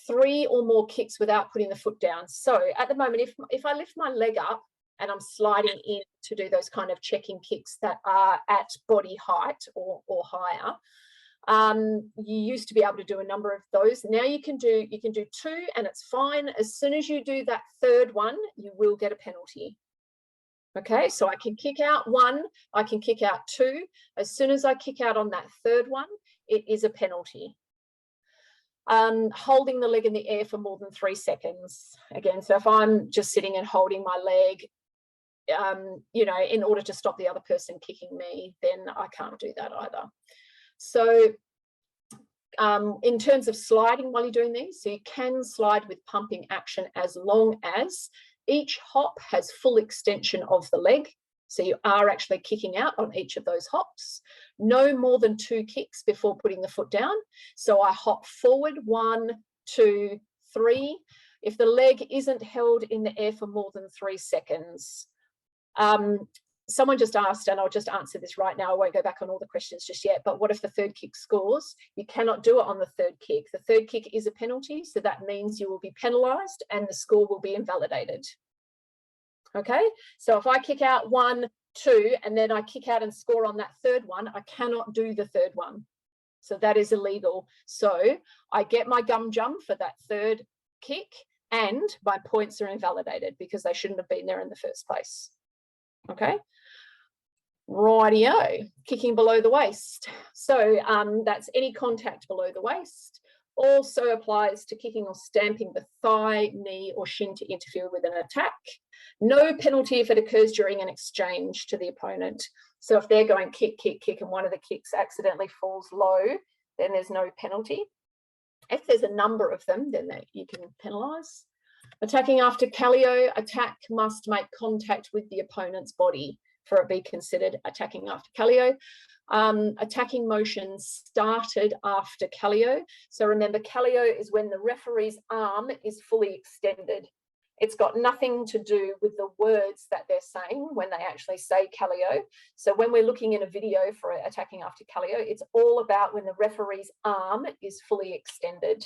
3 or more kicks without putting the foot down. So at the moment, if I lift my leg up and I'm sliding in to do those kind of checking kicks that are at body height or higher, you used to be able to do a number of those. Now you can do 2 and it's fine. As soon as you do that 3rd one, you will get a penalty. Okay, so I can kick out 1, I can kick out 2. As soon as I kick out on that 3rd one, it is a penalty. Holding the leg in the air for more than 3 seconds. Again, so if I'm just sitting and holding my leg, you know, in order to stop the other person kicking me, then I can't do that either. So in terms of sliding while you're doing these, so you can slide with pumping action as long as each hop has full extension of the leg. So you are actually kicking out on each of those hops. No more than 2 kicks before putting the foot down. So I hop forward, 1, 2, 3. If the leg isn't held in the air for more than 3 seconds, someone just asked, and I'll just answer this right now. I won't go back on all the questions just yet, but what if the 3rd kick scores? You cannot do it on the 3rd kick. The 3rd kick is a penalty, so that means you will be penalised and the score will be invalidated. Okay, so if I kick out 1, 2, and then I kick out and score on that 3rd one, I cannot do the 3rd one. So that is illegal. So I get my gum jump for that 3rd kick and my points are invalidated because they shouldn't have been there in the first place. Okay, rightio, kicking below the waist. So that's any contact below the waist. Also applies to kicking or stamping the thigh, knee or shin to interfere with an attack. No penalty if it occurs during an exchange to the opponent. So if they're going kick, kick, kick and one of the kicks accidentally falls low, then there's no penalty. If there's a number of them, then you can penalise. Attacking after Kallio, attack must make contact with the opponent's body for it be considered attacking after Kallio. Attacking motion started after Kallio. So remember, Kallio is when the referee's arm is fully extended. It's got nothing to do with the words that they're saying when they actually say Kallio. So when we're looking in a video for attacking after Kallio, it's all about when the referee's arm is fully extended.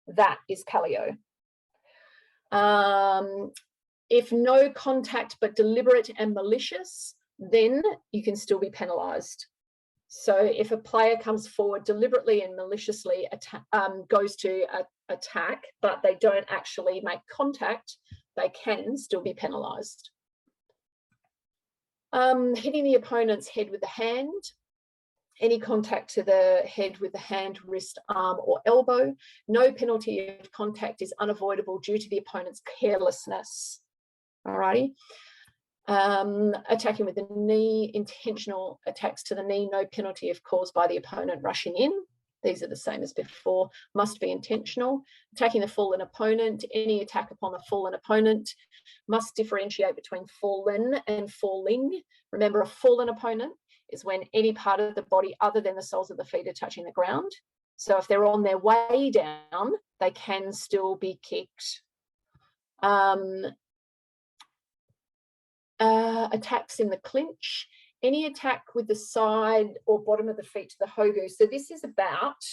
That is Kallio. If no contact but deliberate and malicious, then you can still be penalised. So if a player comes forward deliberately and maliciously goes to attack, but they don't actually make contact, they can still be penalised. Hitting the opponent's head with the hand. Any contact to the head with the hand, wrist, arm or elbow. No penalty if contact is unavoidable due to the opponent's carelessness. Alrighty. Attacking with the knee, intentional attacks to the knee, no penalty if caused by the opponent rushing in. These are the same as before, must be intentional. Attacking the fallen opponent, any attack upon the fallen opponent must differentiate between fallen and falling. Remember, a fallen opponent is when any part of the body other than the soles of the feet are touching the ground. So if they're on their way down, they can still be kicked. Attacks in the clinch. Any attack with the side or bottom of the feet to the hogu. So this is about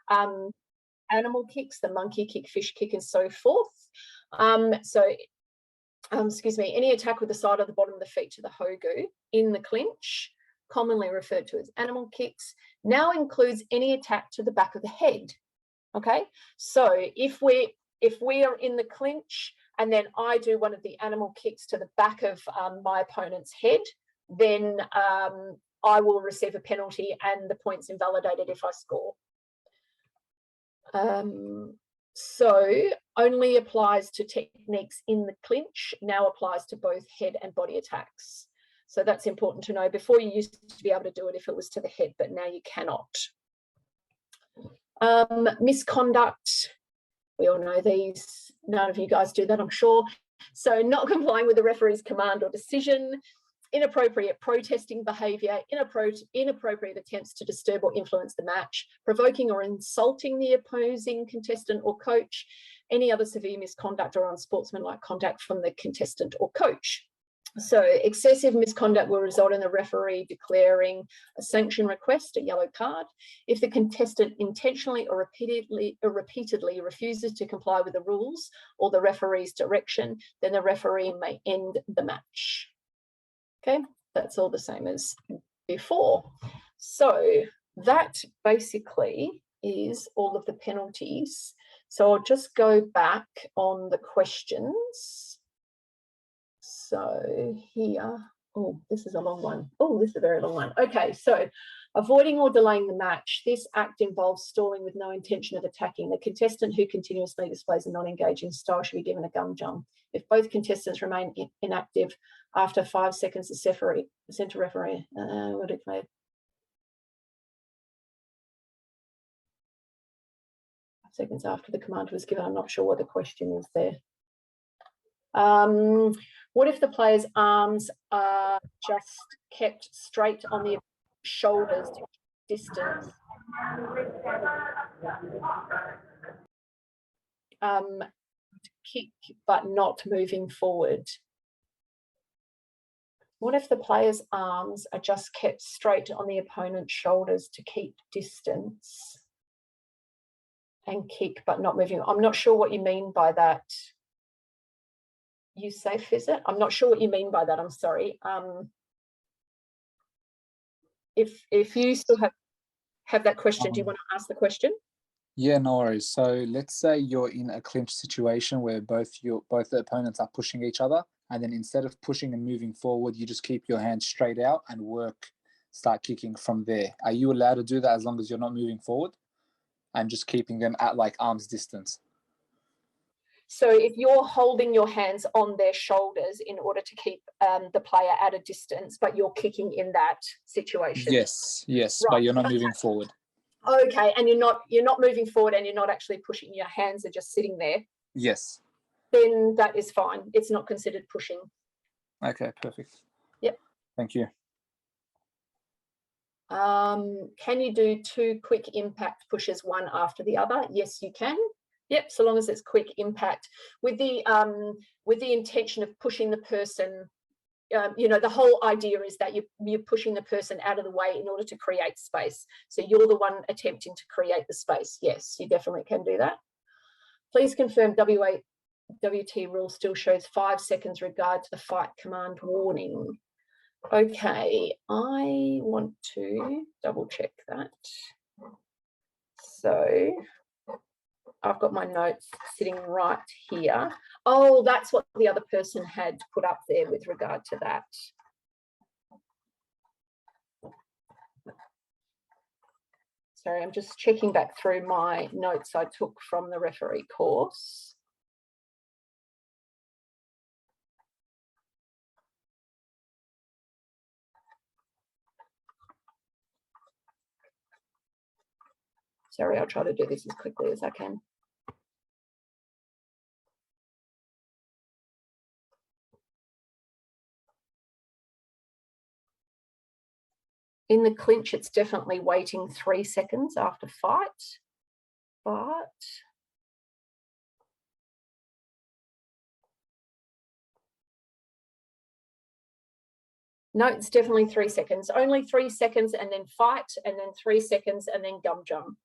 animal kicks, the monkey kick, fish kick, and so forth. Excuse me, any attack with the side or the bottom of the feet to the hogu in the clinch, commonly referred to as animal kicks, now includes any attack to the back of the head. Okay, so if we are in the clinch and then I do one of the animal kicks to the back of my opponent's head, then I will receive a penalty and the point's invalidated if I score. So only applies to techniques in the clinch, now applies to both head and body attacks. So that's important to know. Before, you used to be able to do it if it was to the head, but now you cannot. Misconduct, we all know these. None of you guys do that, I'm sure. So not complying with the referee's command or decision, inappropriate protesting behaviour, inappropriate attempts to disturb or influence the match, provoking or insulting the opposing contestant or coach, any other severe misconduct or unsportsmanlike conduct from the contestant or coach. So excessive misconduct will result in the referee declaring a sanction request, a yellow card. If the contestant intentionally or repeatedly refuses to comply with the rules or the referee's direction, then the referee may end the match. Okay, that's all the same as before. So that basically is all of the penalties. So I'll just go back on the questions. So here, oh, this is a long one. Oh, this is a very long one. Okay, so avoiding or delaying the match. This act involves stalling with no intention of attacking. The contestant who continuously displays a non-engaging style should be given a gum jump. If both contestants remain inactive after 5 seconds, the centre referee will declare. Seconds after the command was given. I'm not sure what the question is there. What if the player's arms are just kept straight on the shoulders to distance? Kick but not moving forward. What if the player's arms are just kept straight on the opponent's shoulders to keep distance and kick but not moving? I'm not sure what you mean by that. You safe, is it? I'm not sure what you mean by that. I'm sorry. If you still have that question, do you want to ask the question? Yeah, no worries. So let's say you're in a clinch situation where both the opponents are pushing each other, and then instead of pushing and moving forward, you just keep your hands straight out and start kicking from there. Are you allowed to do that as long as you're not moving forward and just keeping them at like arm's distance? So if you're holding your hands on their shoulders in order to keep the player at a distance, but you're kicking in that situation. Yes, right. But you're not moving forward. Okay, and you're not moving forward, and you're not actually pushing. Your hands are just sitting there. Yes. Then that is fine. It's not considered pushing. Okay, perfect. Yep. Thank you. Can you do 2 quick impact pushes one after the other? Yes, you can. Yep, so long as it's quick impact with the intention of pushing the person. You know, the whole idea is that you're pushing the person out of the way in order to create space. So you're the one attempting to create the space. Yes, you definitely can do that. Please confirm WT rule still shows 5 seconds regard to the fight command warning. Okay, I want to double check that. So I've got my notes sitting right here. Oh, that's what the other person had put up there with regard to that. Sorry, I'm just checking back through my notes I took from the referee course. Sorry, I'll try to do this as quickly as I can. In the clinch, it's definitely waiting 3 seconds after fight. but no, it's definitely 3 seconds. Only 3 seconds and then fight, and then 3 seconds and then gum jump.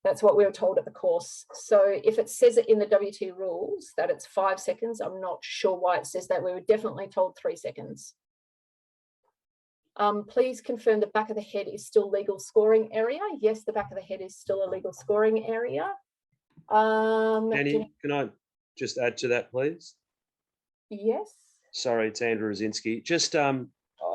That's what we were told at the course. So if it says it in the WT rules that it's 5 seconds, I'm not sure why it says that. We were definitely told 3 seconds. Please confirm the back of the head is still legal scoring area. Yes, the back of the head is still a legal scoring area. Jenny, can I just add to that, please? Yes. Sorry, it's Andrew Rosinski. Just, I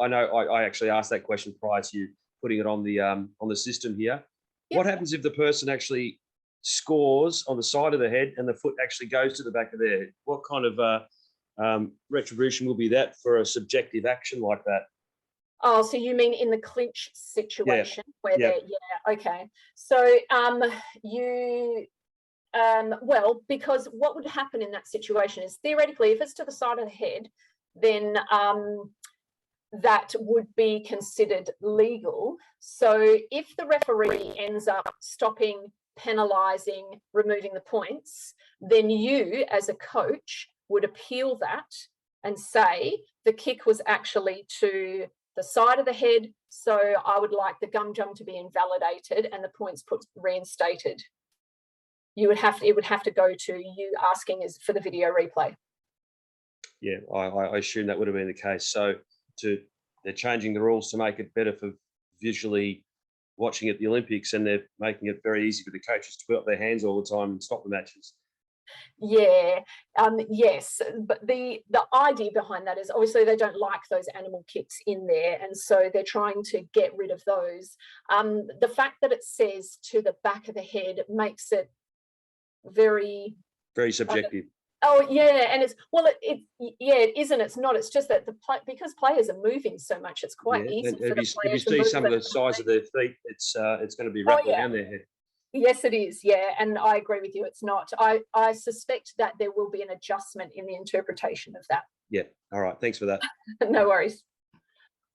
know I actually asked that question prior to you putting it on the system here. Yep. What happens if the person actually scores on the side of the head and the foot actually goes to the back of their head? What kind of retribution will be that for a subjective action like that? Oh, so you mean in the clinch situation where they're, okay. So well, because what would happen in that situation is theoretically, if it's to the side of the head, then that would be considered legal. So if the referee ends up stopping, penalising, removing the points, then you as a coach would appeal that and say the kick was actually to the side of the head, so I would like the gum jump to be invalidated and the points reinstated. It would have to go to you asking for the video replay. Yeah, I assume that would have been the case. So they're changing the rules to make it better for visually watching at the Olympics, and they're making it very easy for the coaches to put up their hands all the time and stop the matches. Yeah, yes, but the idea behind that is obviously they don't like those animal kicks in there, and so they're trying to get rid of those. The fact that it says to the back of the head makes it very subjective. Oh yeah, and it's it isn't. It's not. It's just that because players are moving so much, it's quite easy for the players to move. Have you seen some of the size of their feet? It's going to be wrapped around their head. Yes, it is. Yeah, and I agree with you. It's not. I suspect that there will be an adjustment in the interpretation of that. Yeah. All right. Thanks for that. No worries.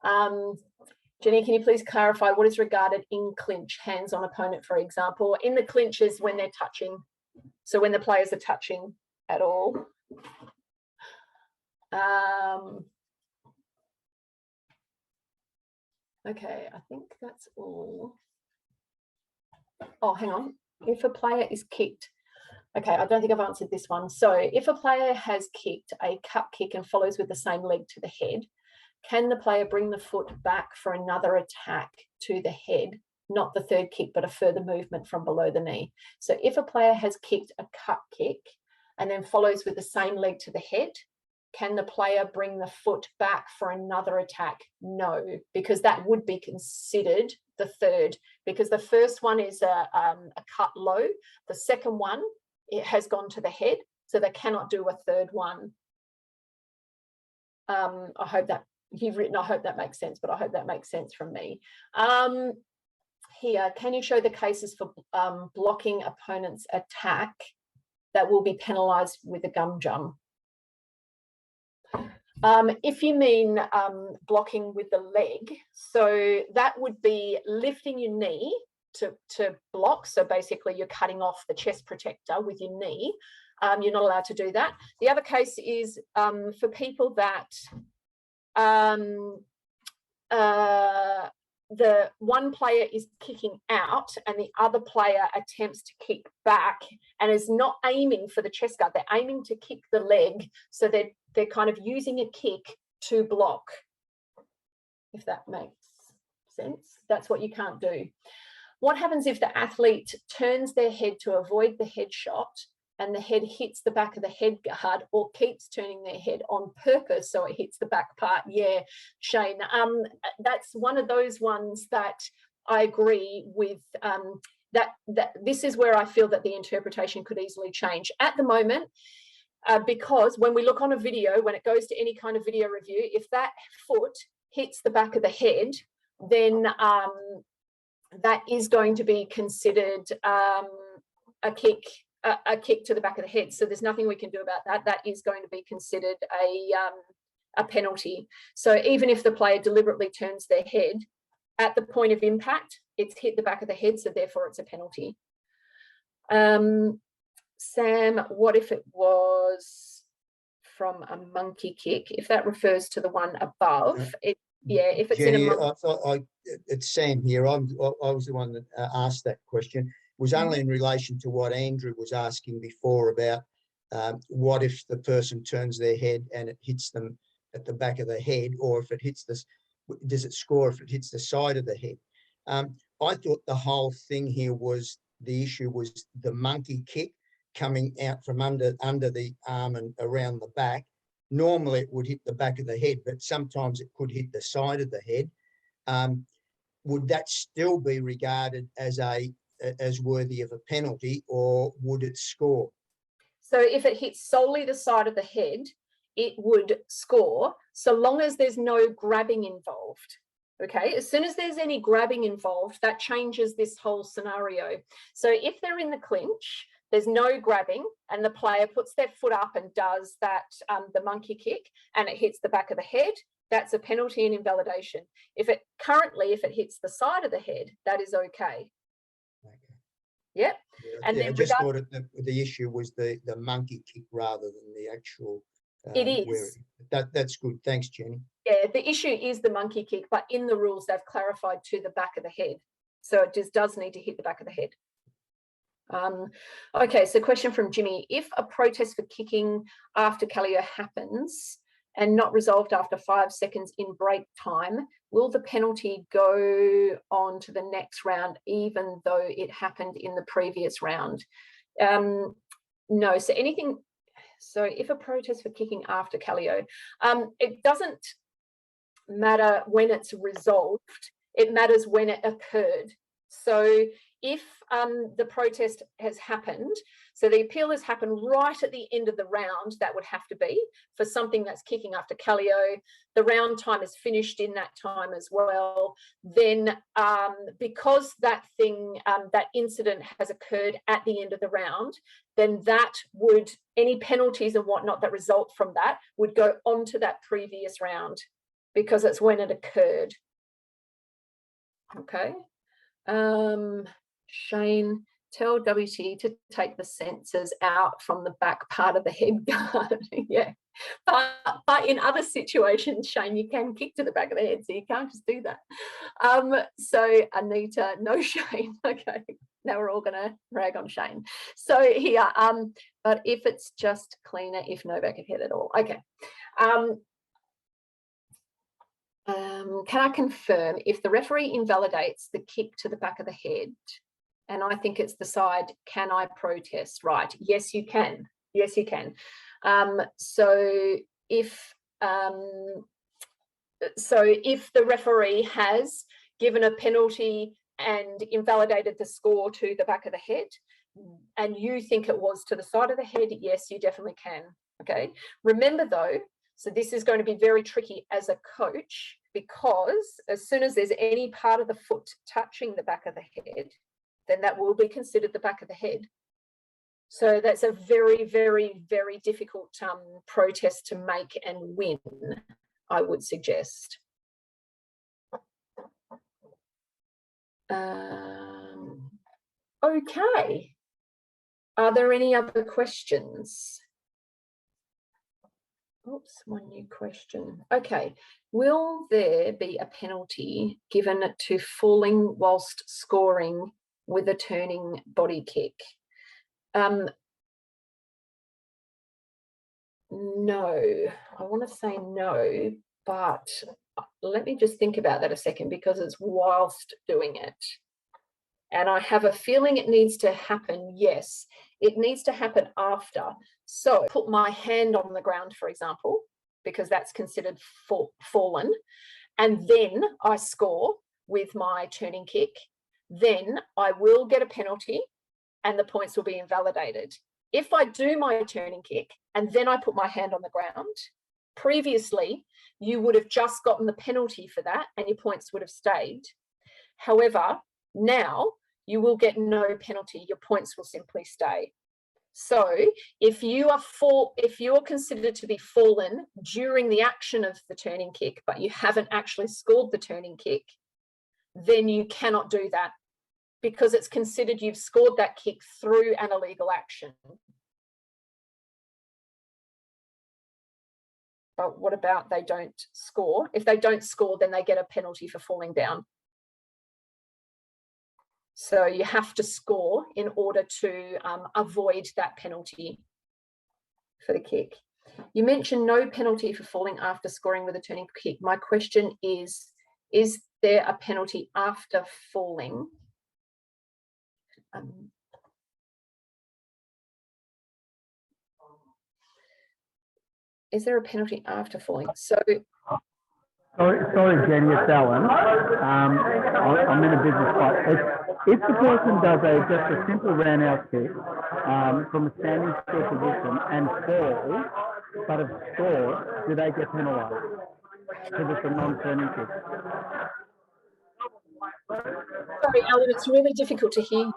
Jenny, can you please clarify what is regarded in clinch, hands on opponent, for example? In the clinch is when they're touching. So when the players are touching at all. Okay, I think that's all. Oh, hang on. If a player is kicked, okay, I don't think I've answered this one. So if a player has kicked a cut kick and follows with the same leg to the head, can the player bring the foot back for another attack to the head, not the third kick, but a further movement from below the knee? So if a player has kicked a cut kick and then follows with the same leg to the head, can the player bring the foot back for another attack? No, because that would be considered the third, because the first one is a cut low. The second one, it has gone to the head, so they cannot do a third one. I hope that you've written, I hope that makes sense, but I hope that makes sense from me. Here, can you show the cases for blocking opponent's attack that will be penalised with a gum jump? If you mean blocking with the leg, so that would be lifting your knee to block. So basically you're cutting off the chest protector with your knee. You're not allowed to do that. The other case is for people that the one player is kicking out and the other player attempts to kick back and is not aiming for the chest guard. They're aiming to kick the leg. So they're kind of using a kick to block, if that makes sense. That's what you can't do. What happens if the athlete turns their head to avoid the headshot and the head hits the back of the head guard, or keeps turning their head on purpose so it hits the back part? Yeah, Shane, that's one of those ones that I agree with. That this is where I feel that the interpretation could easily change at the moment, because when we look on a video, when it goes to any kind of video review, if that foot hits the back of the head, then that is going to be considered a kick to the back of the head. So there's nothing we can do about that. That is going to be considered a penalty. So even if the player deliberately turns their head at the point of impact, it's hit the back of the head, so therefore it's a penalty. Sam, what if it was from a monkey kick? If that refers to the one above, if it's Jenny, in a monkey. it's Sam here. I was the one that asked that question. It was only in relation to what Andrew was asking before about what if the person turns their head and it hits them at the back of the head, or if it hits this, does it score if it hits the side of the head? I thought the whole thing here was the issue was the monkey kick coming out from under the arm and around the back. Normally it would hit the back of the head, but sometimes it could hit the side of the head. Would that still be regarded as worthy of a penalty, or would it score? So if it hits solely the side of the head, it would score, so long as there's no grabbing involved. Okay, as soon as there's any grabbing involved, that changes this whole scenario. So if they're in the clinch, there's no grabbing, and the player puts their foot up and does that, the monkey kick, and it hits the back of the head, that's a penalty and invalidation. If it hits the side of the head, that is okay. Yep. And I then just thought the issue was the monkey kick rather than the actual. It is. That's good. Thanks, Jenny. Yeah, the issue is the monkey kick, but in the rules they've clarified to the back of the head. So it just does need to hit the back of the head. Okay, so question from Jimmy. If a protest for kicking after Kallio happens and not resolved after 5 seconds in break time, will the penalty go on to the next round even though it happened in the previous round? No, so if a protest for kicking after Kallio, it doesn't matter when it's resolved, it matters when it occurred. So if the protest has happened, so the appeal has happened right at the end of the round, that would have to be for something that's kicking after Kallio, the round time is finished in that time as well, then because that incident has occurred at the end of the round, then any penalties and whatnot that result from that would go on to that previous round because it's when it occurred. Okay. Shane, tell WT to take the sensors out from the back part of the head guard. Yeah, but in other situations, Shane, you can kick to the back of the head, so you can't just do that. So Anita, no Shane. Okay, now we're all gonna rag on Shane. So here, but if it's just cleaner, if no back of head at all. Okay. Can I confirm if the referee invalidates the kick to the back of the head and I think it's the side, can I protest? Right. Yes, you can. Yes, you can. So if the referee has given a penalty and invalidated the score to the back of the head and you think it was to the side of the head, yes, you definitely can. Okay. Remember though, so this is going to be very tricky as a coach because as soon as there's any part of the foot touching the back of the head, then that will be considered the back of the head. So that's a very, very, very difficult protest to make and win, I would suggest. Okay. Are there any other questions? Oops, one new question. Okay, will there be a penalty given to falling whilst scoring with a turning body kick? No, I want to say no, but let me just think about that a second because it's whilst doing it. And I have a feeling it needs to happen, yes, it needs to happen after. So put my hand on the ground, for example, because that's considered fallen, and then I score with my turning kick, then I will get a penalty and the points will be invalidated. If I do my turning kick and then I put my hand on the ground, previously you would have just gotten the penalty for that and your points would have stayed. However, now you will get no penalty, your points will simply stay. So if you are considered to be fallen during the action of the turning kick, but you haven't actually scored the turning kick, then you cannot do that. because it's considered you've scored that kick through an illegal action. But what about they don't score? If they don't score, then they get a penalty for falling down. So you have to score in order to avoid that penalty for the kick. You mentioned no penalty for falling after scoring with a turning kick. My question is there a penalty after falling? Is there a penalty after falling? So, sorry, Jenny, it's Alan. I'm in a business fight. If the person does just a simple roundhouse kick from a standing still position and falls, but have scored, do they get penalised? Because it's a non-turning kick. sorry, Alan, it's really difficult to hear you.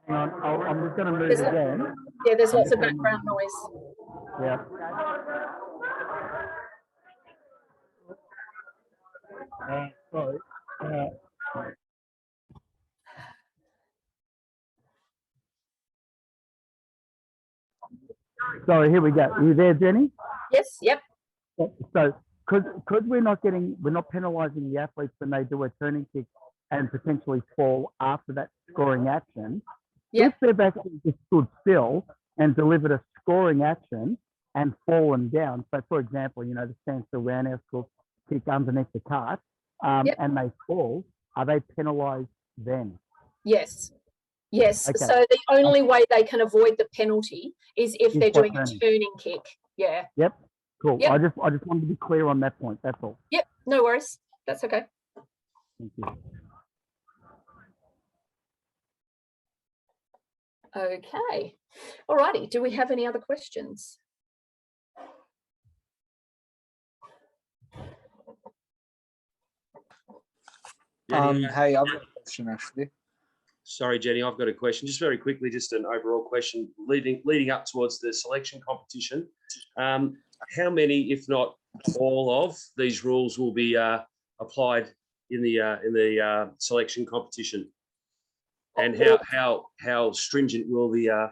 Hang on, I'm just going to move again. Yeah, there's lots of background noise. Yeah. Sorry. Sorry, here we go. Are you there, Jenny? Yes, yep. So, because we're not penalising the athletes when they do a turning kick and potentially fall after that scoring action. Yep. If they've actually just stood still and delivered a scoring action and fallen down, so for example, the standstill roundhouse kick underneath the cart, Yep. and they fall, are they penalised then? Yes. Yes. Okay. So the only way they can avoid the penalty is if they're doing a turning kick. Yeah. Yep. Cool. Yep. I just wanted to be clear on that point. That's all. Yep. No worries. That's okay. Thank you. Okay. All righty. Do we have any other questions? Hey, I've got a question actually. Sorry, Jenny, I've got a question. Just very quickly, just an overall question leading up towards the selection competition. How many, if not all of these rules, will be applied in the selection competition? And how stringent will the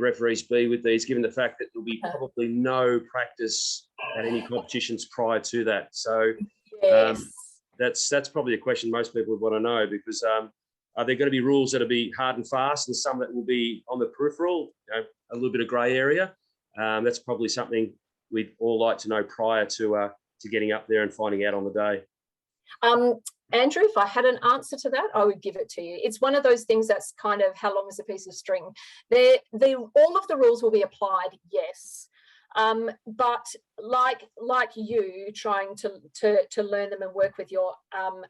referees be with these, given the fact that there'll be probably no practice at any competitions prior to that? So Yes. that's probably a question most people would want to know, because are there going to be rules that'll be hard and fast and some that will be on the peripheral, a little bit of grey area? That's probably something we'd all like to know prior to getting up there and finding out on the day. Andrew, if I had an answer to that, I would give it to you. It's one of those things that's kind of how long is a piece of string. All of the rules will be applied, yes. But like you trying to learn them and work with your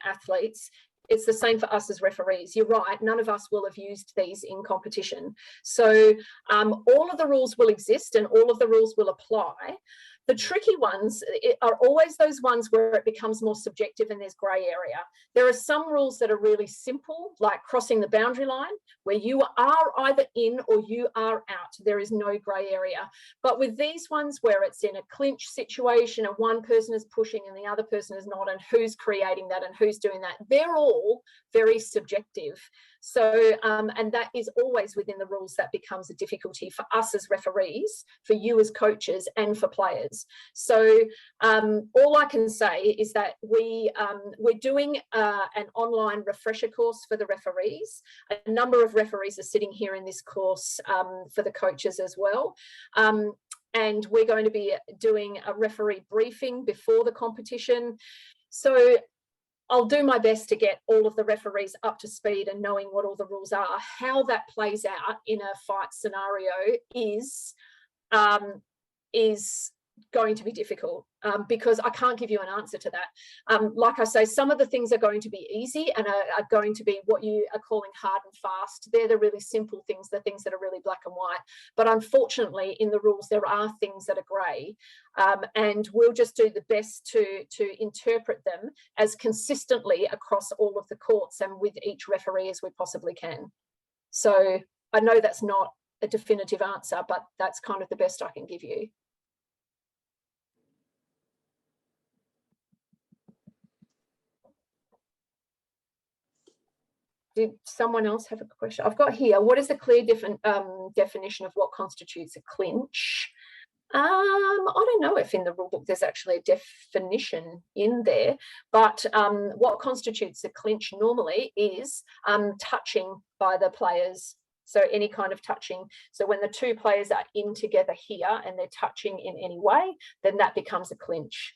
athletes, it's the same for us as referees. You're right, none of us will have used these in competition. So all of the rules will exist and all of the rules will apply. The tricky ones are always those ones where it becomes more subjective and there's grey area. There are some rules that are really simple, like crossing the boundary line, where you are either in or you are out. There is no grey area. But with these ones where it's in a clinch situation and one person is pushing and the other person is not, and who's creating that and who's doing that, they're all very subjective. So, and that is always within the rules that becomes a difficulty for us as referees, for you as coaches, and for players. So all I can say is that we're doing an online refresher course for the referees. A number of referees are sitting here in this course for the coaches as well. And we're going to be doing a referee briefing before the competition. So I'll do my best to get all of the referees up to speed and knowing what all the rules are. How that plays out in a fight scenario is going to be difficult because I can't give you an answer to that. Like I say, some of the things are going to be easy and are going to be what you are calling hard and fast. They're the really simple things, the things that are really black and white. But unfortunately, in the rules, there are things that are grey. And we'll just do the best to interpret them as consistently across all of the courts and with each referee as we possibly can. So I know that's not a definitive answer, but that's kind of the best I can give you. Did someone else have a question? I've got here, what is the clear definition of what constitutes a clinch? I don't know if in the rule book there's actually a definition in there, but what constitutes a clinch normally is touching by the players. So any kind of touching. So when the two players are in together here and they're touching in any way, then that becomes a clinch.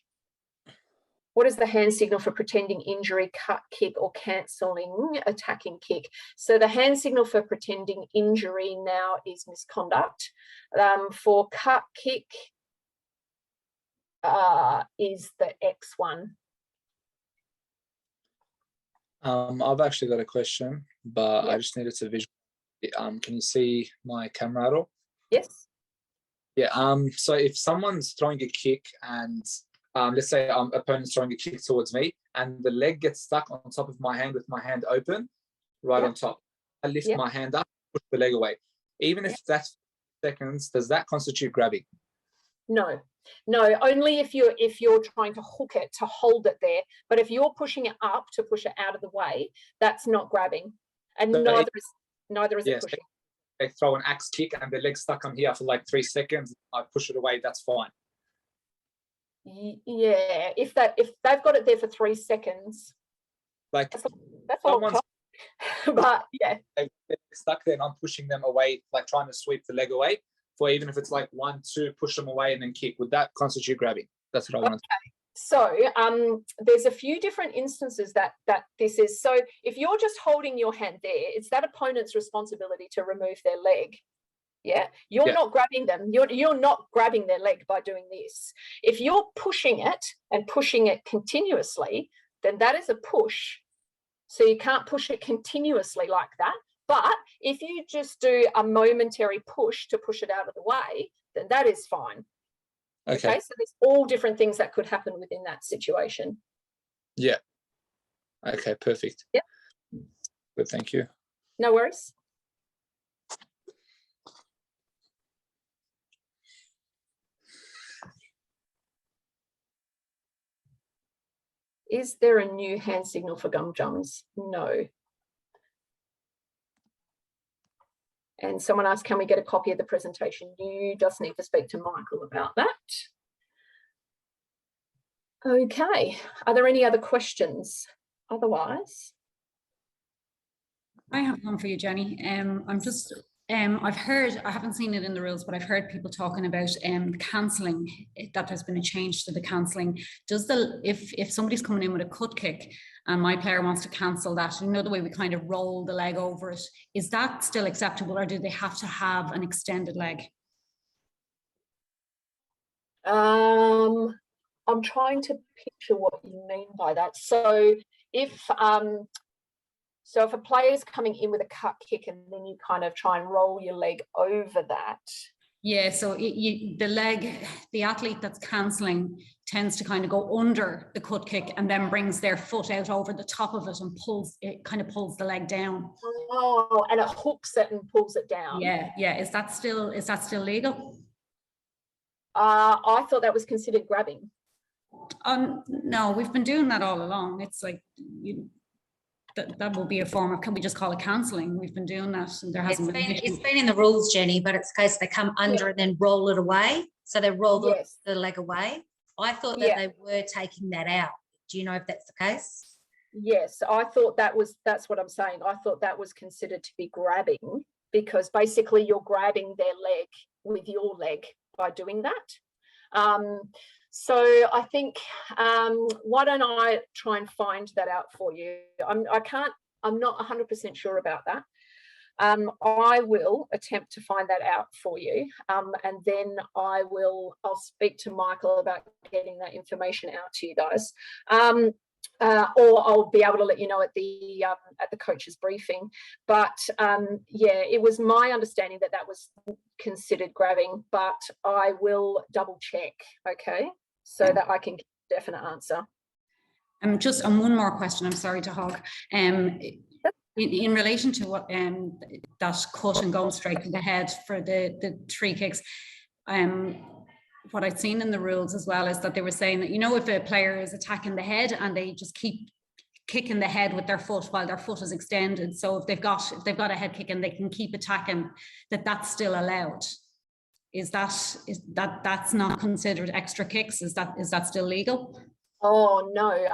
What is the hand signal for pretending injury, cut, kick, or cancelling attacking kick? So the hand signal for pretending injury now is misconduct. For cut, kick is the X one. I've actually got a question, but Yep. I just needed to visual. Can you see my camera at all? Yes. Yeah. So if someone's throwing a kick and let's say opponent's throwing a kick towards me and the leg gets stuck on top of my hand with my hand open, right on top. I lift my hand up, push the leg away. Even if that's seconds, does that constitute grabbing? No, only if you're trying to hook it to hold it there. But if you're pushing it up to push it out of the way, that's not grabbing, and So neither is it pushing. They throw an axe kick and the leg's stuck on here for like 3 seconds. I push it away. That's fine. Yeah, if they've got it there for 3 seconds, Like that's a long time. But yeah, they're stuck there and I'm pushing them away, like trying to sweep the leg away. For even if it's like 1, 2, push them away and then kick, would that constitute grabbing? That's what I wanted. So there's a few different instances that this is. So if you're just holding your hand there, it's that opponent's responsibility to remove their leg. Yeah, you're not grabbing them. You're not grabbing their leg by doing this. If you're pushing it and pushing it continuously, then that is a push. So you can't push it continuously like that. But if you just do a momentary push to push it out of the way, then that is fine. Okay, so there's all different things that could happen within that situation. Yeah. Okay, perfect. Yeah. Good, thank you. No worries. Is there a new hand signal for gum jumps? No. And someone asked, can we get a copy of the presentation? You just need to speak to Michael about that. Okay, are there any other questions? Otherwise, I have one for you, Jenny. I've heard, I haven't seen it in the rules, but I've heard people talking about cancelling, that there's been a change to the cancelling. If somebody's coming in with a cut kick and my player wants to cancel that, you know, the way we kind of roll the leg over it, is that still acceptable, or do they have to have an extended leg? I'm trying to picture what you mean by that. So if a player's coming in with a cut kick and then you kind of try and roll your leg over that. Yeah, so the athlete that's cancelling tends to kind of go under the cut kick and then brings their foot out over the top of it and pulls the leg down. Oh, and it hooks it and pulls it down. Yeah. Is that still legal? I thought that was considered grabbing. No, we've been doing that all along. It's like that will be a form of, can we just call it cancelling? We've been doing that and there hasn't been. It's been in the rules, Jenny, but it's a case they come under and then roll it away. So they roll the leg away. I thought that they were taking that out. Do you know if that's the case? Yes, I thought that's what I'm saying. I thought that was considered to be grabbing, because basically you're grabbing their leg with your leg by doing that. So I think, why don't I try and find that out for you? I'm not 100% sure about that. I will attempt to find that out for you. And then I'll speak to Michael about getting that information out to you guys. Or I'll be able to let you know at the coach's briefing. But yeah, it was my understanding that was considered grabbing, but I will double check, okay, so that I can get a definite answer. Just on one more question, I'm sorry to hog. In relation to what that cut and going straight to the head for the 3 kicks, what I'd seen in the rules as well is that they were saying that, you know, if a player is attacking the head and they just keep kick in the head with their foot while their foot is extended. So if they've got a head kick and they can keep attacking, that's still allowed. That's not considered extra kicks? Is that still legal? Oh no,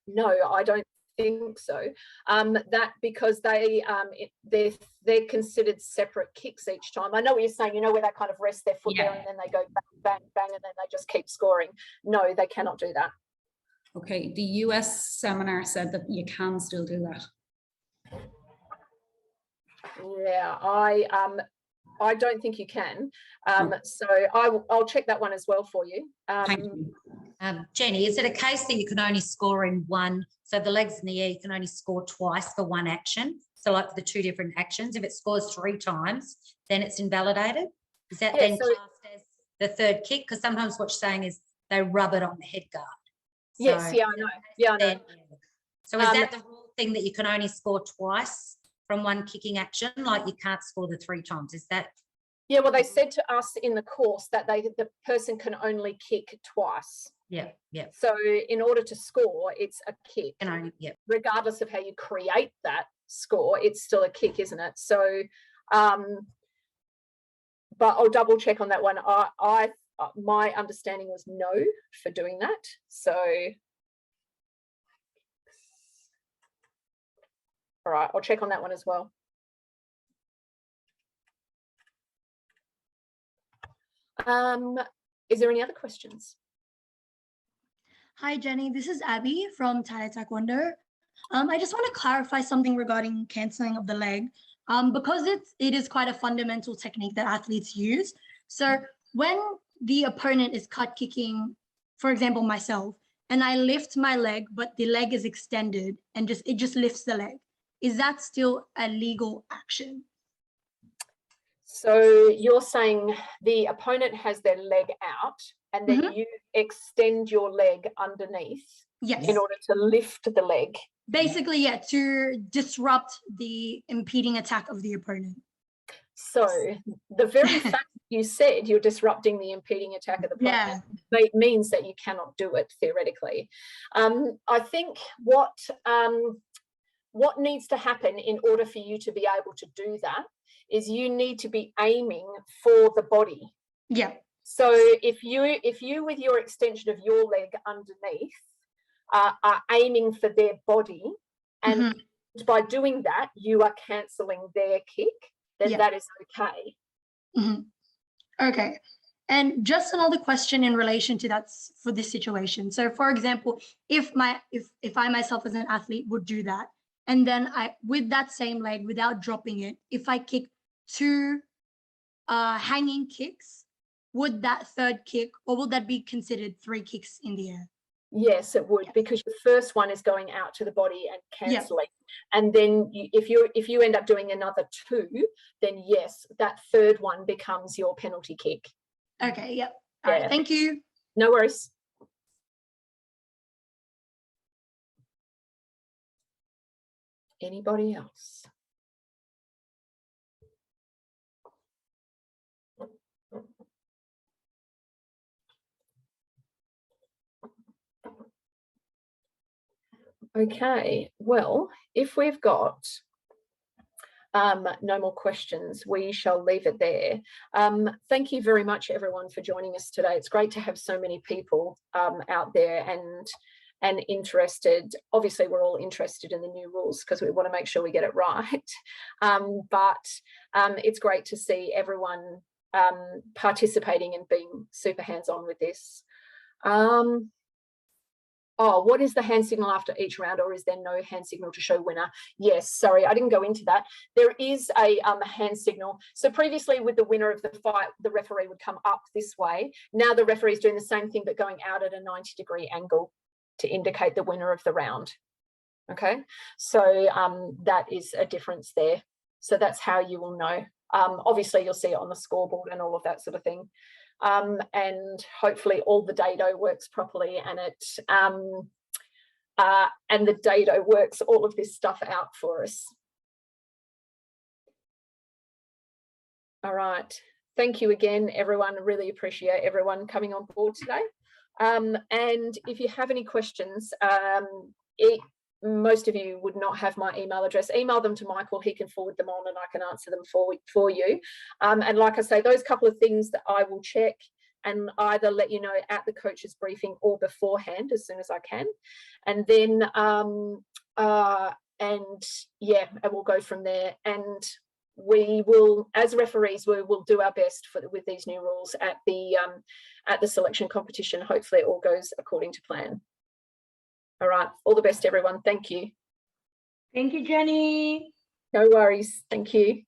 no, I don't think so. That because they're considered separate kicks each time. I know what you're saying. You know, where they kind of rest their foot there and then they go bang, bang, bang, and then they just keep scoring. No, they cannot do that. Okay, the US seminar said that you can still do that. Yeah, I don't think you can. So I'll check that one as well for you. Thank you. Jenny, is it a case that you can only score in one? So the legs in the air, you can only score twice for one action. So like for the two different actions, if it scores 3 times, then it's invalidated. Is that then classed as the third kick? Because sometimes what you're saying is they rub it on the head guard. So yes, yeah, I know. Yeah, I know. So is that the rule thing that you can only score twice from one kicking action? Like you can't score the 3 times? Is that? Yeah, well, they said to us in the course that the person can only kick twice. Yeah, yeah. So in order to score, it's a kick. Can only, yeah. Regardless of how you create that score, it's still a kick, isn't it? So, but I'll double check on that one. My understanding was no for doing that. So, all right, I'll check on that one as well. Is there any other questions? Hi, Jenny. This is Abby from Thai Taekwondo. I just want to clarify something regarding cancelling of the leg, because it is quite a fundamental technique that athletes use. So when the opponent is cut kicking, for example, myself, and I lift my leg, but the leg is extended and it just lifts the leg, is that still a legal action? So you're saying the opponent has their leg out and then you extend your leg underneath in order to lift the leg. Basically, yeah, to disrupt the impeding attack of the opponent. So the very fact you said you're disrupting the impeding attack of the opponent means that you cannot do it theoretically. I think what needs to happen in order for you to be able to do that is you need to be aiming for the body. Yeah. So if you with your extension of your leg underneath are aiming for their body, and by doing that you are cancelling their kick, then that is okay. Okay. And just another question in relation to that for this situation. So for example, if I myself as an athlete would do that, and then with that same leg, without dropping it, if I kick 2 hanging kicks, would that third kick, or would that be considered 3 kicks in the air? Yes, it would, because your first one is going out to the body and cancelling. And then if you end up doing another 2, then yes, that third one becomes your penalty kick. Okay, yep. All right, thank you. No worries. Anybody else? Okay, well, if we've got no more questions, we shall leave it there. Thank you very much, everyone, for joining us today. It's great to have so many people out there and interested. Obviously, we're all interested in the new rules because we want to make sure we get it right. But it's great to see everyone participating and being super hands-on with this. Oh, what is the hand signal after each round, or is there no hand signal to show winner? Yes, sorry, I didn't go into that. There is a hand signal. So previously with the winner of the fight, the referee would come up this way. Now the referee is doing the same thing, but going out at a 90-degree angle to indicate the winner of the round. Okay, so that is a difference there. So that's how you will know. Obviously, you'll see it on the scoreboard and all of that sort of thing. And hopefully all the dado works properly, and the dado works all of this stuff out for us. All right, thank you again, everyone. Really appreciate everyone coming on board today. And if you have any questions, most of you would not have my email address, email them to Michael. He can forward them on and I can answer them for you. And like I say, those couple of things that I will check and either let you know at the coach's briefing or beforehand as soon as I can. And then, and we'll go from there. And we will, as referees, we will do our best with these new rules at the selection competition. Hopefully it all goes according to plan. All right, all the best, everyone. Thank you. Thank you, Jenny. No worries. Thank you.